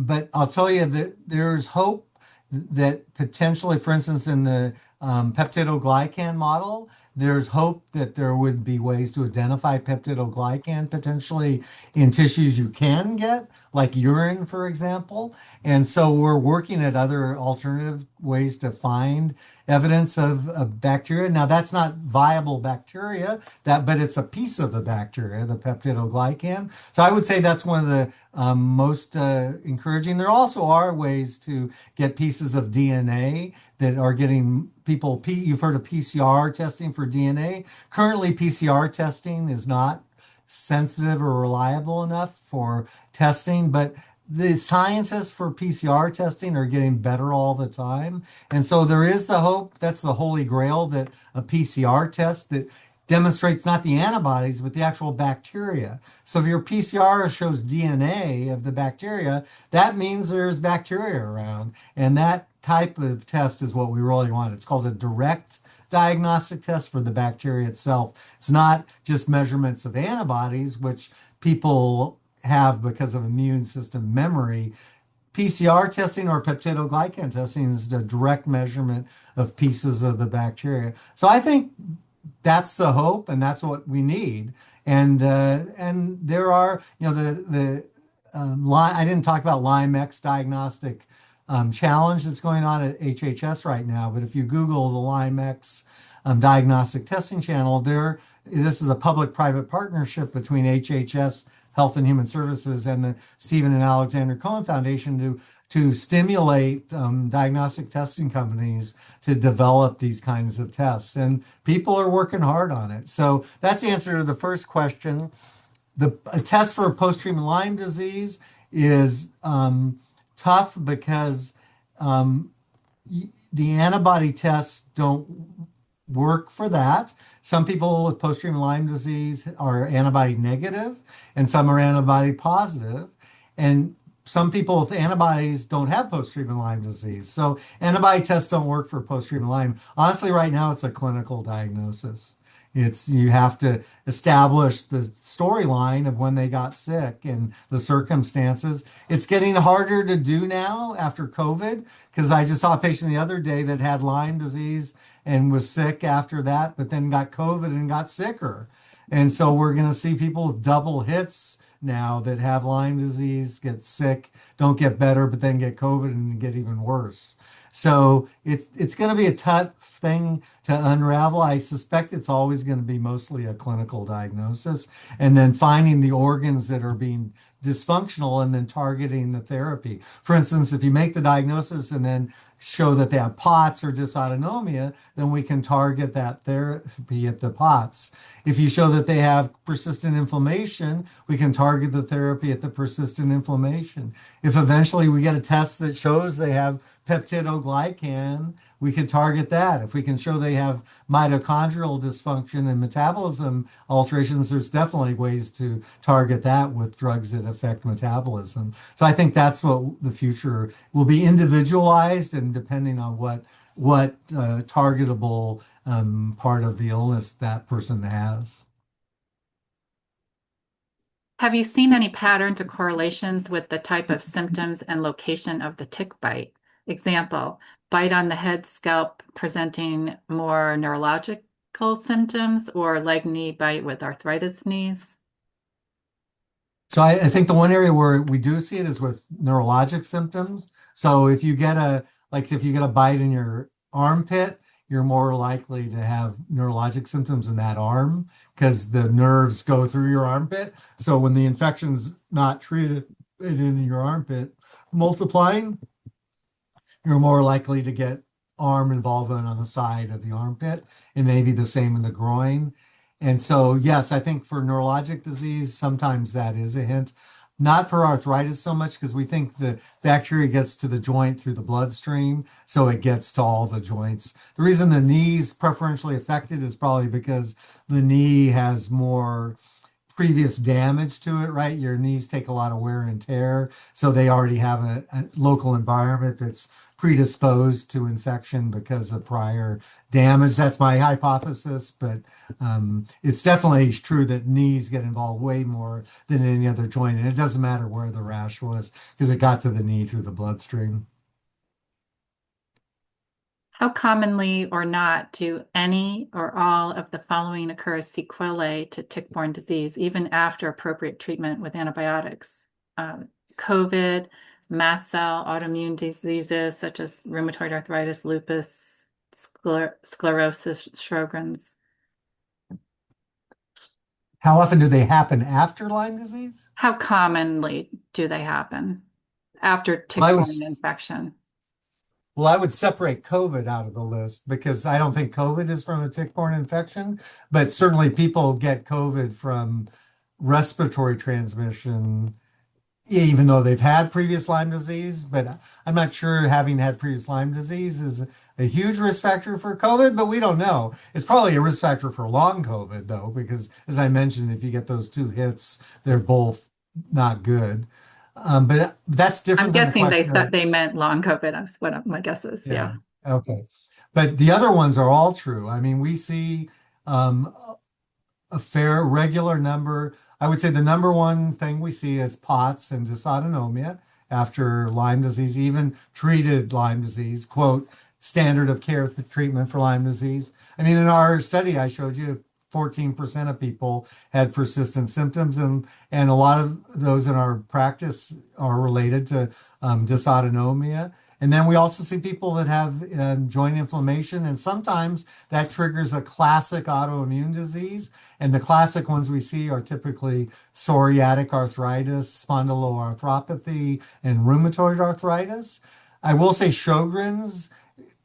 but I'll tell you that there's hope that potentially, for instance, in the peptidoglycan model, there's hope that there would be ways to identify peptidoglycan potentially in tissues you can get, like urine, for example. And so we're working at other alternative ways to find evidence of bacteria. Now, that's not viable bacteria, but it's a piece of the bacteria, the peptidoglycan. So I would say that's one of the most encouraging. There also are ways to get pieces of DNA that are getting people, you've heard of PCR testing for DNA. Currently, PCR testing is not sensitive or reliable enough for testing, but the scientists for PCR testing are getting better all the time. And so there is the hope, that's the holy grail, that a PCR test that demonstrates not the antibodies, but the actual bacteria. So if your PCR shows DNA of the bacteria, that means there's bacteria around. And that type of test is what we really want. It's called a direct diagnostic test for the bacteria itself. It's not just measurements of antibodies, which people have because of immune system memory. PCR testing or peptidoglycan testing is a direct measurement of pieces of the bacteria. So I think that's the hope, and that's what we need. And there are, I didn't talk about Lyme X diagnostic challenge that's going on at HHS right now, but if you Google the Lyme X diagnostic testing channel, this is a public-private partnership between HHS, Health and Human Services, and the Stephen and Alexander Cohen Foundation to stimulate diagnostic testing companies to develop these kinds of tests. And people are working hard on it. So that's the answer to the first question. A test for post-treatment Lyme disease is tough because the antibody tests don't work for that. Some people with post-treatment Lyme disease are antibody negative, and some are antibody positive. And some people with antibodies don't have post-treatment Lyme disease. So antibody tests don't work for post-treatment Lyme. Honestly, right now, it's a clinical diagnosis. You have to establish the storyline of when they got sick and the circumstances. It's getting harder to do now after COVID, because I just saw a patient the other day that had Lyme disease and was sick after that, but then got COVID and got sicker. And so we're going to see people with double hits now that have Lyme disease, get sick, don't get better, but then get COVID and get even worse. So it's going to be a tough thing to unravel. I suspect it's always going to be mostly a clinical diagnosis, and then finding the organs that are being dysfunctional and then targeting the therapy. For instance, if you make the diagnosis and then show that they have POTS or dysautonomia, then we can target that therapy at the POTS. If you show that they have persistent inflammation, we can target the therapy at the persistent inflammation. If eventually we get a test that shows they have peptidoglycan, we could target that. If we can show they have mitochondrial dysfunction and metabolism alterations, there's definitely ways to target that with drugs that affect metabolism. So I think that's what the future will be, individualized and depending on what targetable part of the illness that person has. Have you seen any patterns or correlations with the type of symptoms and location of the tick bite? Example, bite on the head, scalp presenting more neurological symptoms, or leg knee bite with arthritis knees? So I think the one area where we do see it is with neurologic symptoms. So if you get a bite in your armpit, you're more likely to have neurologic symptoms in that arm because the nerves go through your armpit. So when the infection's not treated in your armpit multiplying, you're more likely to get arm involvement on the side of the armpit, and maybe the same in the groin. And so, yes, I think for neurologic disease, sometimes that is a hint. Not for arthritis so much, because we think the bacteria gets to the joint through the bloodstream, so it gets to all the joints. The reason the knee's preferentially affected is probably because the knee has more previous damage to it, right? Your knees take a lot of wear and tear, so they already have a local environment that's predisposed to infection because of prior damage. That's my hypothesis, but it's definitely true that knees get involved way more than any other joint, and it doesn't matter where the rash was because it got to the knee through the bloodstream. How commonly or not do any or all of the following occur as sequelae to tick-borne disease, even after appropriate treatment with antibiotics? COVID, mast cell, autoimmune diseases such as rheumatoid arthritis, lupus, sclerosis, Sjogren's. How often do they happen after Lyme disease? How commonly do they happen after Well, tick-borne infection? I would separate COVID out of the list because I don't think COVID is from a tick-borne infection, but certainly people get COVID from respiratory transmission, even though they've had previous Lyme disease. But I'm not sure having had previous Lyme disease is a huge risk factor for COVID, but we don't know. It's probably a risk factor for long COVID, though, because as I mentioned, if you get those two hits, they're both not good. But that's I'm different than the guessing they question thought of, they meant long COVID. That's what my guess is. yeah, Yeah. okay. But the other ones are all true. I mean, we see um, a fair regular number. I would say the number one thing we see is POTS and dysautonomia after Lyme disease, even treated Lyme disease, quote, standard of care treatment for Lyme disease. I mean, in our study, I showed you 14% of people had persistent symptoms, and a lot of those in our practice are related to dysautonomia. And then we also see people that have joint inflammation, and sometimes that triggers a classic autoimmune disease. And the classic ones we see are typically psoriatic arthritis, spondyloarthropathy, and rheumatoid arthritis. I will say Sjogren's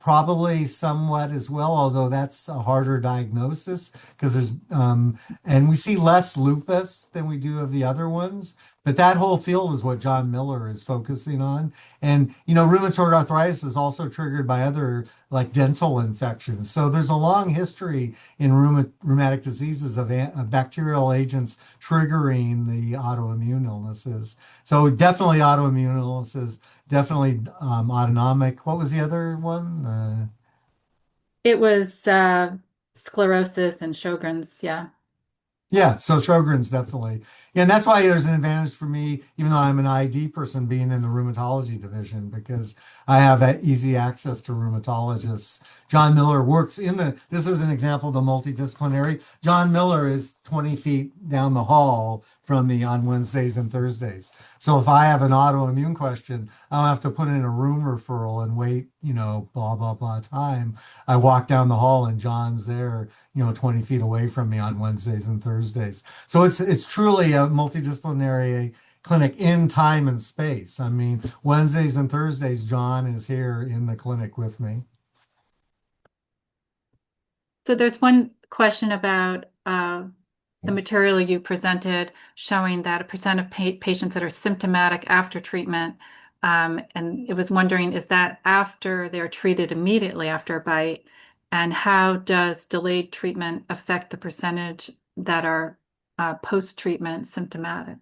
probably somewhat as well, although that's a harder diagnosis because and we see less lupus than we do of the other ones. But that whole field is what John Miller is focusing on. And, rheumatoid arthritis is also triggered by other like dental infections. So there's a long history in rheumatic diseases of bacterial agents triggering the autoimmune illnesses. So definitely autoimmune illnesses, definitely autonomic. What was the other one? It was sclerosis and Sjogren's. Yeah. Yeah, so Sjogren's definitely. Yeah, and that's why there's an advantage for me, even though I'm an ID person, being in the rheumatology division, because I have easy access to rheumatologists. John Miller works this is an example of the multidisciplinary. John Miller is 20 feet down the hall from me on Wednesdays and Thursdays. So if I have an autoimmune question, I don't have to put in a room referral and wait, blah, blah, blah time. I walk down the hall and John's there, 20 feet away from me on Wednesdays and Thursdays. So it's truly a multidisciplinary clinic in time and space. I mean, Wednesdays and Thursdays, John is here in the clinic with me. So there's one question about the material you presented showing that a percent of patients that are symptomatic after treatment, and it was wondering, is that after they're treated immediately after a bite? And how does delayed treatment affect the percentage that are post-treatment symptomatic?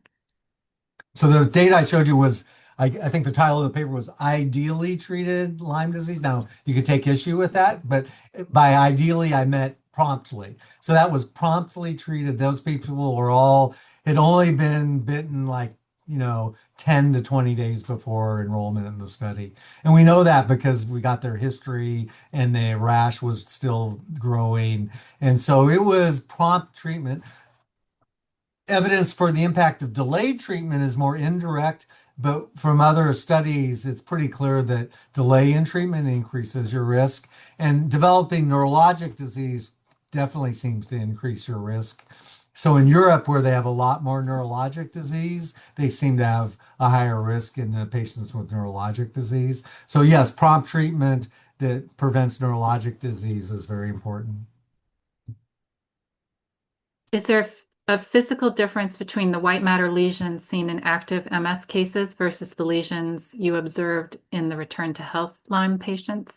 So the data I showed you was, I think the title of the paper was Ideally Treated Lyme Disease. Now, you could take issue with that, but by ideally, I meant promptly. So that was promptly treated. Those people had only been bitten like, 10 to 20 days before enrollment in the study. And we know that because we got their history and the rash was still growing. And so it was prompt treatment. Evidence for the impact of delayed treatment is more indirect, but from other studies, it's pretty clear that delay in treatment increases your risk. And developing neurologic disease definitely seems to increase your risk. So in Europe, where they have a lot more neurologic disease, they seem to have a higher risk in the patients with neurologic disease. So yes, prompt treatment that prevents neurologic disease is very important. Is there a physical difference between the white matter lesions seen in active MS cases versus the lesions you observed in the return to health Lyme patients?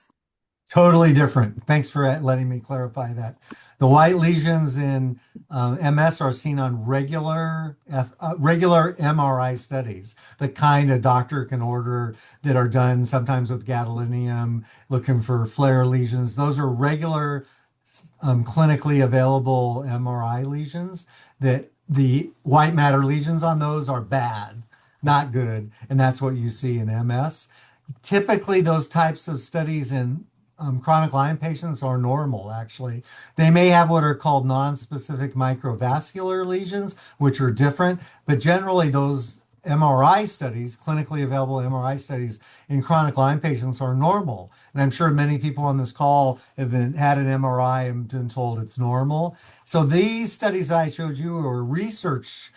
Totally different. Thanks for letting me clarify that. The white lesions in MS are seen on regular MRI studies, the kind a doctor can order that are done sometimes with gadolinium, looking for flare lesions. Those are regular clinically available MRI lesions. That the white matter lesions on those are bad, not good, and that's what you see in MS. Typically, those types of studies in chronic Lyme patients are normal, actually. They may have what are called non-specific microvascular lesions, which are different, but generally those MRI studies, clinically available MRI studies in chronic Lyme patients are normal. And I'm sure many people on this call have had an MRI and been told it's normal. So these studies that I showed you are research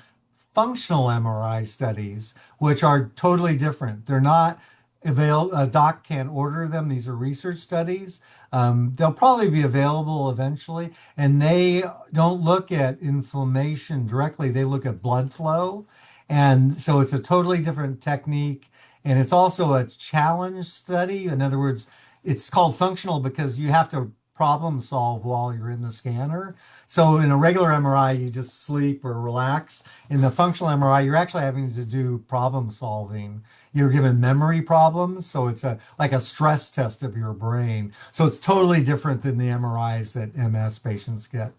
functional MRI studies, which are totally different. They're not available, a doc can't order them. These are research studies. They'll probably be available eventually, and they don't look at inflammation directly. They look at blood flow. And so it's a totally different technique. And it's also a challenge study. In other words, it's called functional because you have to problem solve while you're in the scanner. So in a regular MRI, you just sleep or relax. In the functional MRI, you're actually having to do problem solving. You're given memory problems. So it's like a stress test of your brain. So it's totally different than the MRIs that MS patients get.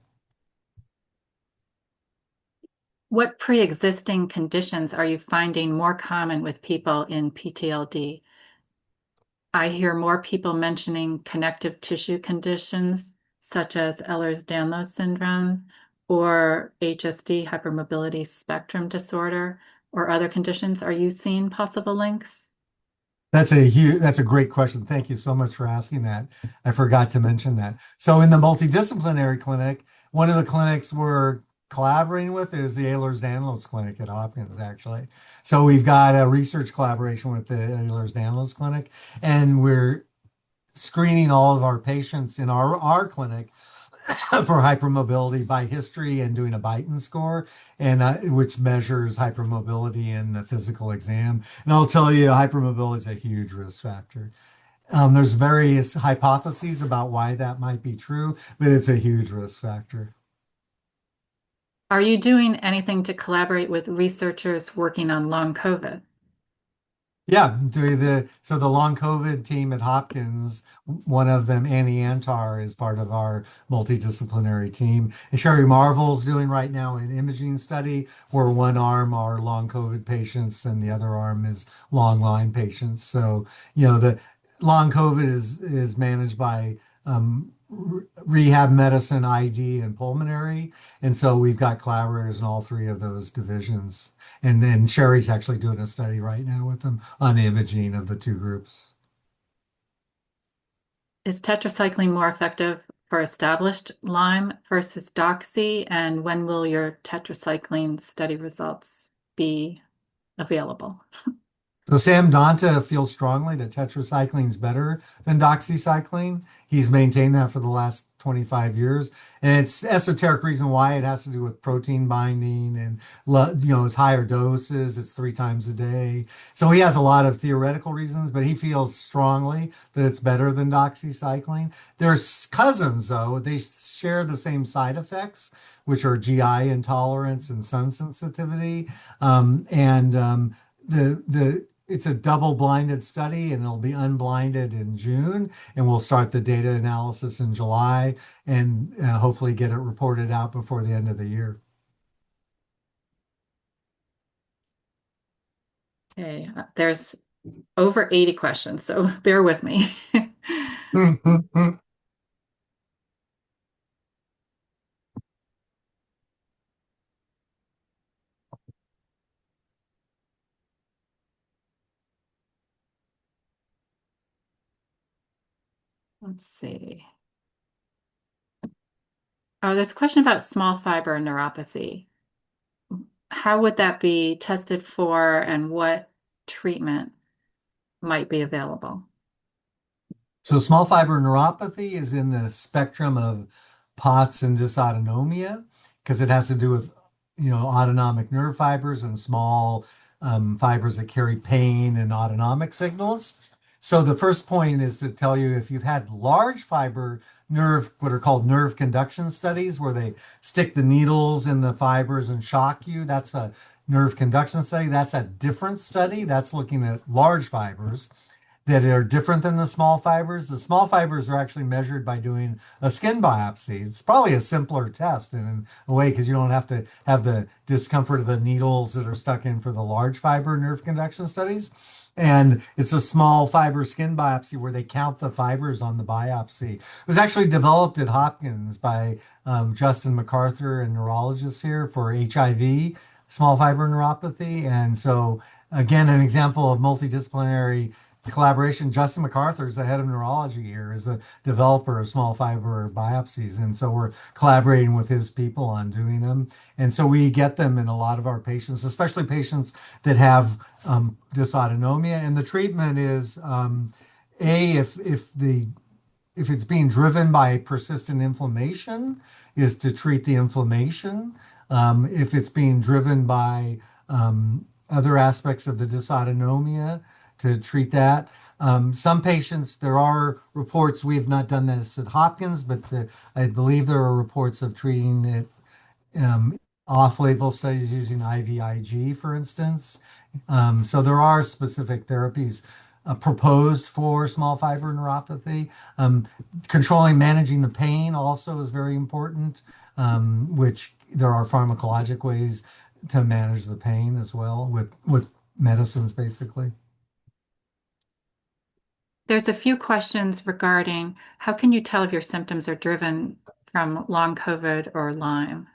What pre-existing conditions are you finding more common with people in PTLD? I hear more people mentioning connective tissue conditions such as Ehlers-Danlos syndrome or HSD, hypermobility spectrum disorder, or other conditions. Are you seeing possible links? That's a great question. Thank you so much for asking that. I forgot to mention that. So in the multidisciplinary clinic, one of the clinics we're collaborating with is the Ehlers-Danlos clinic at Hopkins, actually. So we've got a research collaboration with the Ehlers-Danlos clinic, and we're screening all of our patients in our clinic for hypermobility by history and doing a Beighton score, and which measures hypermobility in the physical exam. And I'll tell you, hypermobility is a huge risk factor. There's various hypotheses about why that might be true, but it's a huge risk factor. Are you doing anything to collaborate with researchers working on long COVID? Yeah, so the long COVID team at Hopkins, one of them, Annie Antar, is part of our multidisciplinary team. And Sherry Marvel's doing right now an imaging study where one arm are long COVID patients and the other arm is long Lyme patients. So, the long COVID is managed by rehab medicine, ID, and pulmonary. And so we've got collaborators in all three of those divisions. And then Sherry's actually doing a study right now with them on imaging of the two groups. Is tetracycline more effective for established Lyme versus doxy? And when will your tetracycline study results be available? So Sam Donta feels strongly that tetracycline is better than doxycycline. He's maintained that for the last 25 years. And it's esoteric reason why. It has to do with protein binding and, it's higher doses. It's 3 times a day. So he has a lot of theoretical reasons, but he feels strongly that it's better than doxycycline. They're cousins, though. They share the same side effects, which are GI intolerance and sun sensitivity. It's a double-blinded study, and it'll be unblinded in June, and we'll start the data analysis in July and hopefully get it reported out before the end of the year. Okay, there's over 80 questions, so bear with me. Let's see. Oh, there's a question about small fiber neuropathy. How would that be tested for, and what treatment might be available? So small fiber neuropathy is in the spectrum of POTS and dysautonomia because it has to do with, autonomic nerve fibers and small fibers that carry pain and autonomic signals. So the first point is to tell you if you've had large fiber nerve, what are called nerve conduction studies, where they stick the needles in the fibers and shock you, that's a nerve conduction study. That's a different study. That's looking at large fibers. that are different than the small fibers. The small fibers are actually measured by doing a skin biopsy. It's probably a simpler test in a way because you don't have to have the discomfort of the needles that are stuck in for the large fiber nerve conduction studies. And it's a small fiber skin biopsy where they count the fibers on the biopsy. It was actually developed at Hopkins by Justin MacArthur, a neurologist here, for HIV, small fiber neuropathy. And so, again, an example of multidisciplinary collaboration. Justin MacArthur is the head of neurology here, is a developer of small fiber biopsies. And so we're collaborating with his people on doing them. And so we get them in a lot of our patients, especially patients that have dysautonomia. And the treatment is if it's being driven by persistent inflammation, is to treat the inflammation. If it's being driven by other aspects of the dysautonomia, to treat that. Some patients, there are reports, we have not done this at Hopkins, but I believe there are reports of treating it off-label studies using IVIG, for instance. So there are specific therapies proposed for small fiber neuropathy. Controlling, managing the pain also is very important, which there are pharmacologic ways to manage the pain as well with medicines, basically. There's a few questions regarding how can you tell if your symptoms are driven from long COVID or Lyme?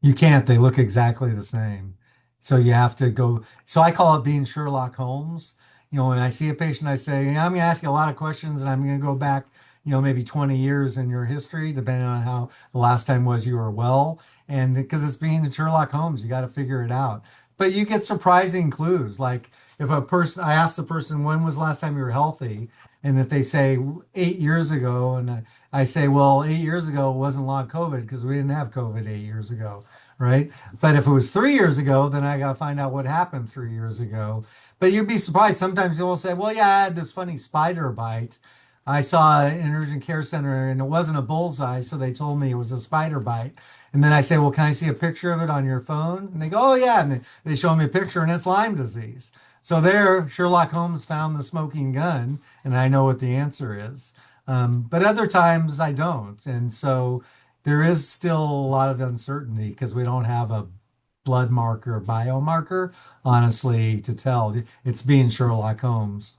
You can't, they look exactly the same. So you have to go. So I call it being Sherlock Holmes. When I see a patient, I say, I'm going to ask you a lot of questions and I'm going to go back, maybe 20 years in your history, depending on how the last time was you were well. And because it's being Sherlock Holmes, you got to figure it out. But you get surprising clues. Like if I ask the person, when was the last time you were healthy? And if they say 8 years ago, and I say, well, 8 years ago it wasn't long COVID because we didn't have COVID 8 years ago, right? But if it was 3 years ago, then I got to find out what happened 3 years ago. But you'd be surprised. Sometimes you'll say, well, yeah, I had this funny spider bite. I saw an urgent care center and it wasn't a bullseye, so they told me it was a spider bite. And then I say, well, can I see a picture of it on your phone? And they go, oh, yeah. And they show me a picture and it's Lyme disease. So there, Sherlock Holmes found the smoking gun, and I know what the answer is. But other times I don't. And so there is still a lot of uncertainty because we don't have a blood marker or biomarker, honestly, to tell. It's being Sherlock Holmes.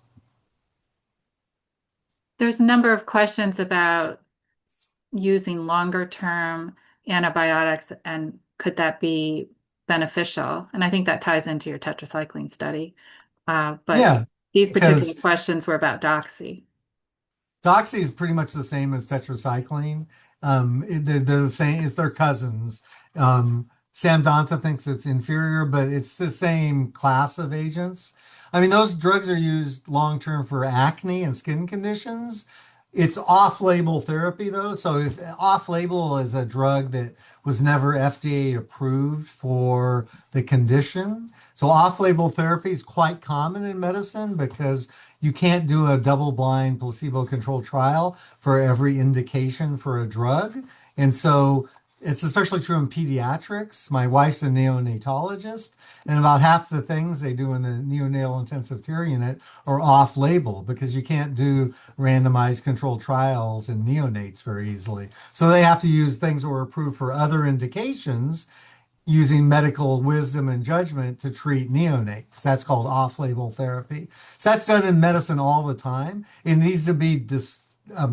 There's a number of questions about using longer term antibiotics and could that be beneficial? And I think that ties into your tetracycline study. But Yeah, these particular because questions were about doxy. Doxy is pretty much the same as tetracycline. They're the same. It's their cousins. Sam Donta thinks it's inferior, but it's the same class of agents. I mean, those drugs are used long term for acne and skin conditions. It's off-label therapy though. So if off-label is a drug that was never FDA approved for the condition. So off-label therapy is quite common in medicine because you can't do a double-blind placebo-controlled trial for every indication for a drug. And so it's especially true in pediatrics. My wife's a neonatologist, and about half the things they do in the neonatal intensive care unit are off label because you can't do randomized controlled trials in neonates very easily. So they have to use things that were approved for other indications using medical wisdom and judgment to treat neonates. That's called off-label therapy. So that's done in medicine all the time. It needs to be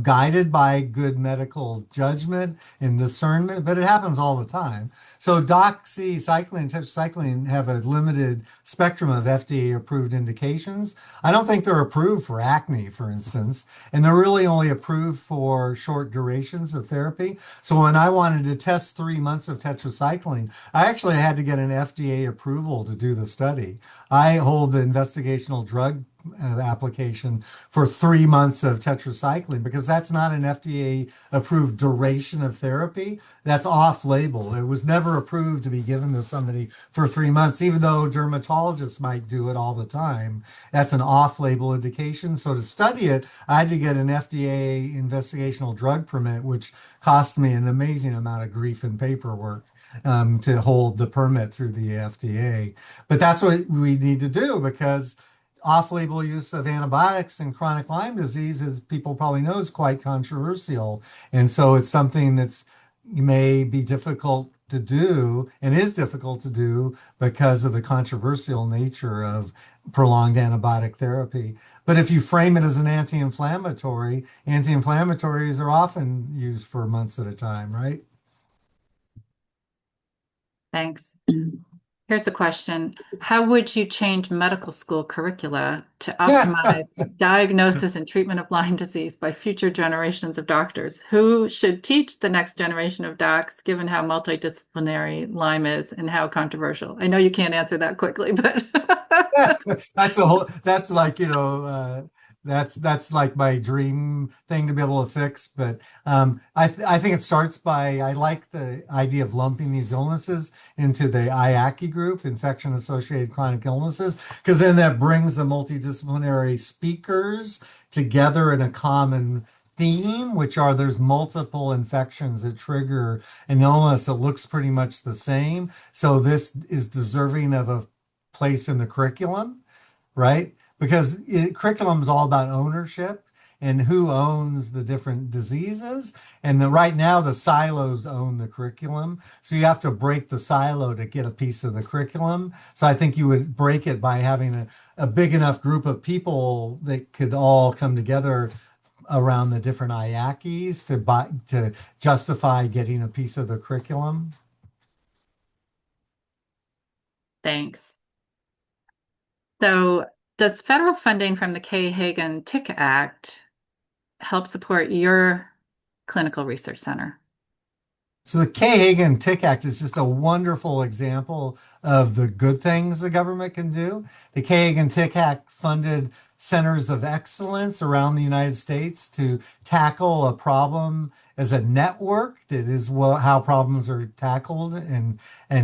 guided by good medical judgment and discernment, but it happens all the time. So doxycycline and tetracycline have a limited spectrum of FDA-approved indications. I don't think they're approved for acne, for instance, and they're really only approved for short durations of therapy. So when I wanted to test 3 months of tetracycline, I actually had to get an FDA approval to do the study. I hold the investigational drug application for 3 months of tetracycline because that's not an FDA approved duration of therapy. That's off label. It was never approved to be given to somebody for 3 months, even though dermatologists might do it all the time. That's an off label indication. So to study it, I had to get an FDA investigational drug permit, which cost me an amazing amount of grief and paperwork to hold the permit through the FDA. But that's what we need to do because off-label use of antibiotics in chronic Lyme disease, as people probably know, is quite controversial. And so it's something that's may be difficult to do and is difficult to do because of the controversial nature of prolonged antibiotic therapy. But if you frame it as an anti-inflammatory, anti-inflammatories are often used for months at a time, right? Thanks. Here's a question. How would you change medical school curricula to optimize diagnosis and treatment of Lyme disease by future generations of doctors? Who should teach the next generation of docs, given how multidisciplinary Lyme is and how controversial? I know you can't answer that quickly, but That's like, that's like my dream thing to be able to fix. But I think it starts by, I like the idea of lumping these illnesses into the IACI group, infection associated chronic illnesses, because then that brings the multidisciplinary speakers together in a common theme, which are there's multiple infections that trigger an illness that looks pretty much the same. So this is deserving of a place in the curriculum, right? Because curriculum is all about ownership and who owns the different diseases. And right now, the silos own the curriculum. So you have to break the silo to get a piece of the curriculum. So I think you would break it by having a big enough group of people that could all come together around the different IACIs to justify getting a piece of the curriculum. thanks. So, does federal funding from the Kay Hagan Tick Act help support your clinical research center? So the Kay Hagan Tick Act is just a wonderful example of the good things the government can do. The Kay Hagan Tick Act funded centers of excellence around the United States to tackle a problem as a network. That is how problems are tackled and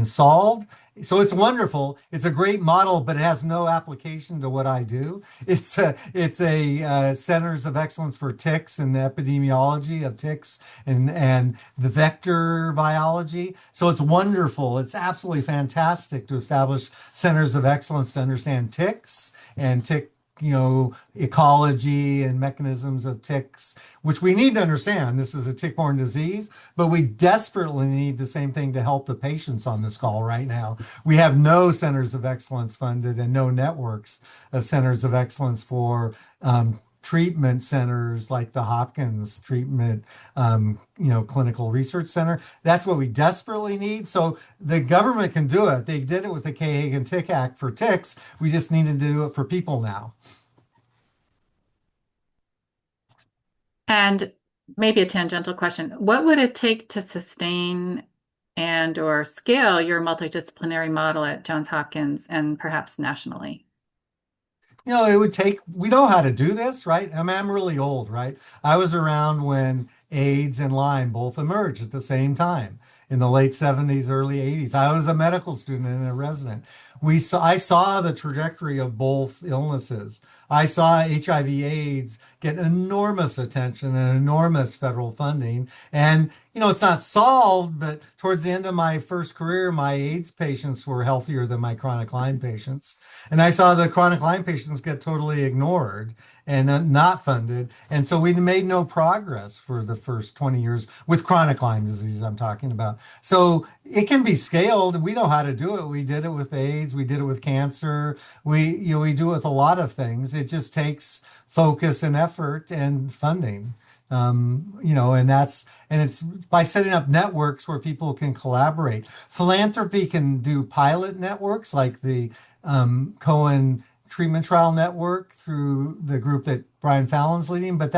solved. So it's wonderful. It's a great model, but it has no application to what I do. It's a centers of excellence for ticks and epidemiology of ticks and the vector biology. So it's wonderful. It's absolutely fantastic to establish centers of excellence to understand ticks and tick ecology and mechanisms of ticks, which we need to understand. This is a tick-borne disease, but we desperately need the same thing to help the patients on this call right now. We have no centers of excellence funded and no networks of centers of excellence for treatment centers like the Hopkins Treatment, Clinical Research Center. That's what we desperately need. So the government can do it. They did it with the Kay Hagan Tick Act for ticks. We just needed to do it for people now. And maybe a tangential question. What would it take to sustain and or scale your multidisciplinary model at Johns Hopkins and perhaps nationally? It would take, we know how to do this, right? I mean, I'm really old, right? I was around when AIDS and Lyme both emerged at the same time in the late 70s, early 80s. I was a medical student and a resident. I saw the trajectory of both illnesses. I saw HIV/AIDS get enormous attention and enormous federal funding. And, it's not solved, but towards the end of my first career, my AIDS patients were healthier than my chronic Lyme patients. And I saw the chronic Lyme patients get totally ignored and not funded. And so we made no progress for the first 20 years with chronic Lyme disease I'm talking about. So it can be scaled. We know how to do it. We did it with AIDS. We did it with cancer. We do it with a lot of things. It just takes focus and effort and funding. And it's by setting up networks where people can collaborate. Philanthropy can do pilot networks like the Cohen Treatment Trial Network through the group that Brian Fallon's leading, but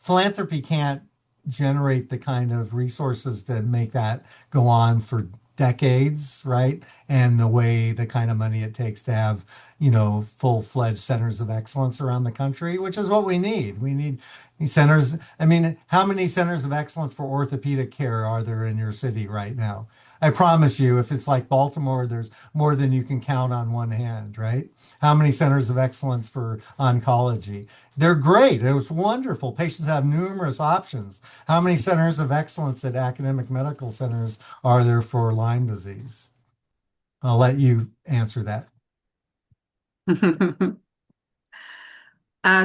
philanthropy can't generate the kind of resources to make that go on for decades, right? And the kind of money it takes to have, full-fledged centers of excellence around the country, which is what we need. We need centers. I mean, how many centers of excellence for orthopedic care are there in your city right now? I promise you, if it's like Baltimore, there's more than you can count on one hand, right? How many centers of excellence for oncology? They're great. It was wonderful. Patients have numerous options. How many centers of excellence at academic medical centers are there for Lyme disease? I'll let you answer that.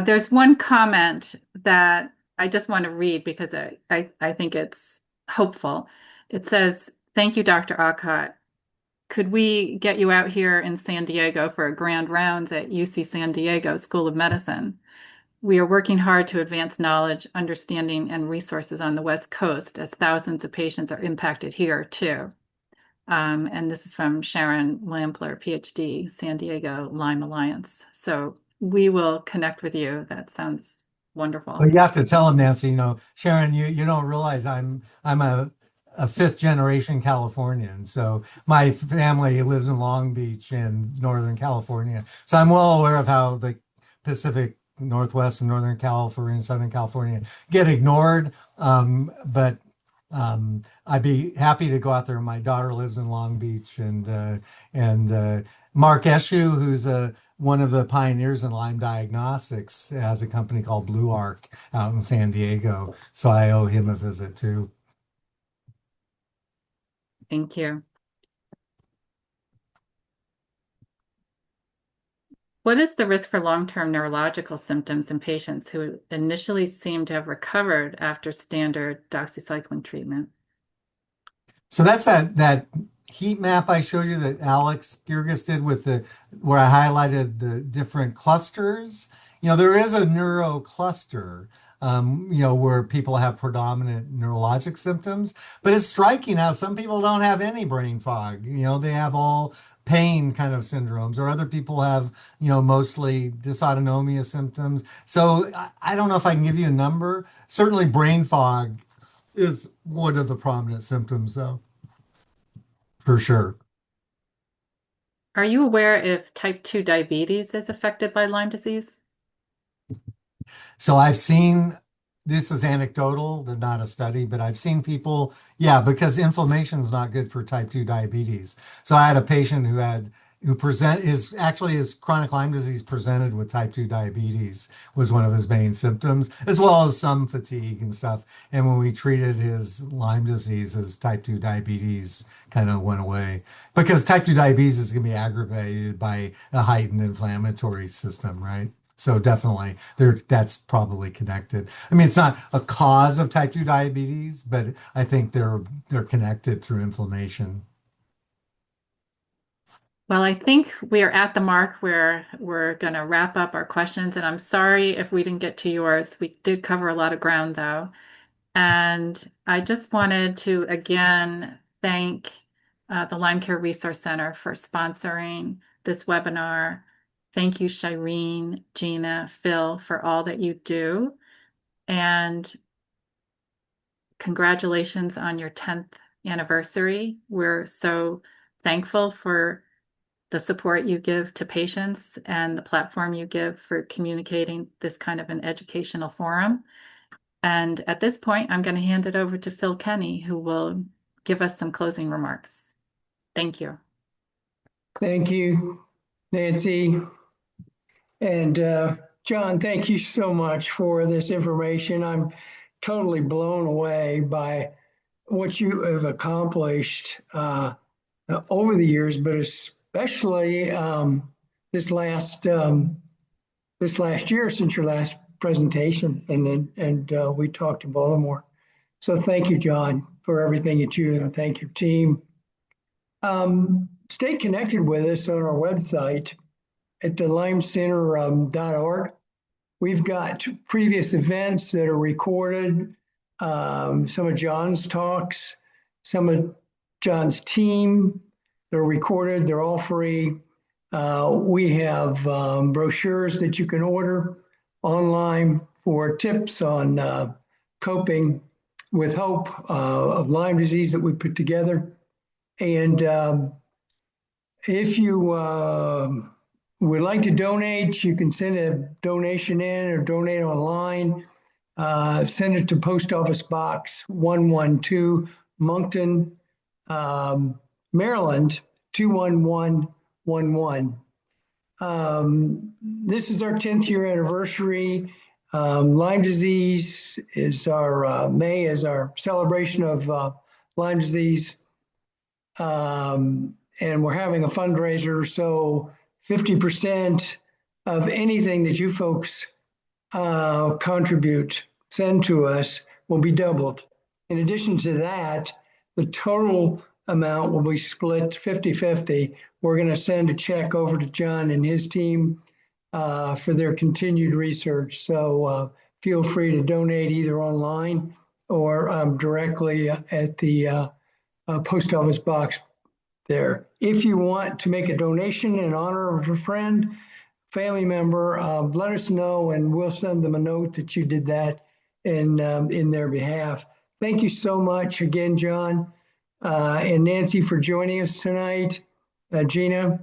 There's one comment that I just want to read because I think it's hopeful. It says, "Thank you, Dr. Aucott. Could we get you out here in San Diego for a grand rounds at UC San Diego School of Medicine? We are working hard to advance knowledge, understanding, and resources on the West Coast as thousands of patients are impacted here too." And this is from Sharon Lampler, PhD, San Diego Lyme Alliance. So we will connect with you. That sounds wonderful. Well, you have to tell him, Nancy, Sharon, you don't realize I'm a fifth generation Californian. So my family lives in Long Beach in Northern California. So I'm well aware of how the Pacific Northwest and Northern California and Southern California get ignored. But I'd be happy to go out there. My daughter lives in Long Beach, and Mark Eshu, who's one of the pioneers in Lyme diagnostics, has a company called Blue Arc out in San Diego. So I owe him a visit too. Thank you. What is the risk for long-term neurological symptoms in patients who initially seem to have recovered after standard doxycycline treatment? So that's that heat map I showed you that Alex Girgis did with where I highlighted the different clusters. There is a neuro cluster, where people have predominant neurologic symptoms, but it's striking how some people don't have any brain fog. They have all pain kind of syndromes, or other people have, mostly dysautonomia symptoms. So I don't know if I can give you a number. Certainly brain fog is one of the prominent symptoms, though, for sure. Are you aware if type 2 diabetes is affected by Lyme disease? So I've seen, this is anecdotal, not a study, but I've seen people, because inflammation is not good for type 2 diabetes. So I had a patient his chronic Lyme disease presented with type 2 diabetes was one of his main symptoms, as well as some fatigue and stuff. And when we treated his Lyme disease, his type 2 diabetes kind of went away, because type 2 diabetes is going to be aggravated by a heightened inflammatory system, right? So definitely that's probably connected. I mean, it's not a cause of type 2 diabetes, but I think they're connected through inflammation. Well, I think we are at the mark where we're going to wrap up our questions, and I'm sorry if we didn't get to yours. We did cover a lot of ground, though. And I just wanted to, again, thank the Lyme Care Resource Center for sponsoring this webinar. Thank you, Shireen, Gina, Phil, for all that you do. And congratulations on your 10th anniversary. We're so thankful for the support you give to patients and the platform you give for communicating this kind of an educational forum. And at this point, I'm going to hand it over to Phil Kenny, who will give us some closing remarks. Thank you. Thank you, Nancy. And John, thank you so much for this information. I'm totally blown away by what you have accomplished over the years, but especially this last year since your last presentation, and we talked in Baltimore. So thank you, John, for everything that you do, and thank your team. Stay connected with us on our website at the lymecenter.org. We've got previous events that are recorded, some of John's talks, some of John's team. They're recorded, they're all free. We have brochures that you can order online for tips on coping with hope of Lyme disease that we put together. And if you would like to donate, you can send a donation in or donate online. Send it to Post Office Box 112, Moncton, Maryland, 21111. This is our 10th year anniversary. Lyme disease is our, May is our celebration of Lyme disease. And we're having a fundraiser, so 50% of anything that you folks send to us will be doubled. In addition to that, the total amount will be split 50-50. We're going to send a check over to John and his team for their continued research. So feel free to donate either online or directly at the post office box there. If you want to make a donation in honor of a friend, family member, let us know and we'll send them a note that you did that in their behalf. Thank you so much again, John and Nancy, for joining us tonight. Gina,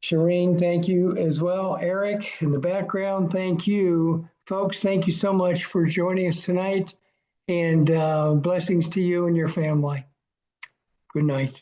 Shireen, thank you as well. Eric in the background, thank you. Folks, thank you so much for joining us tonight, and blessings to you and your family. Good night.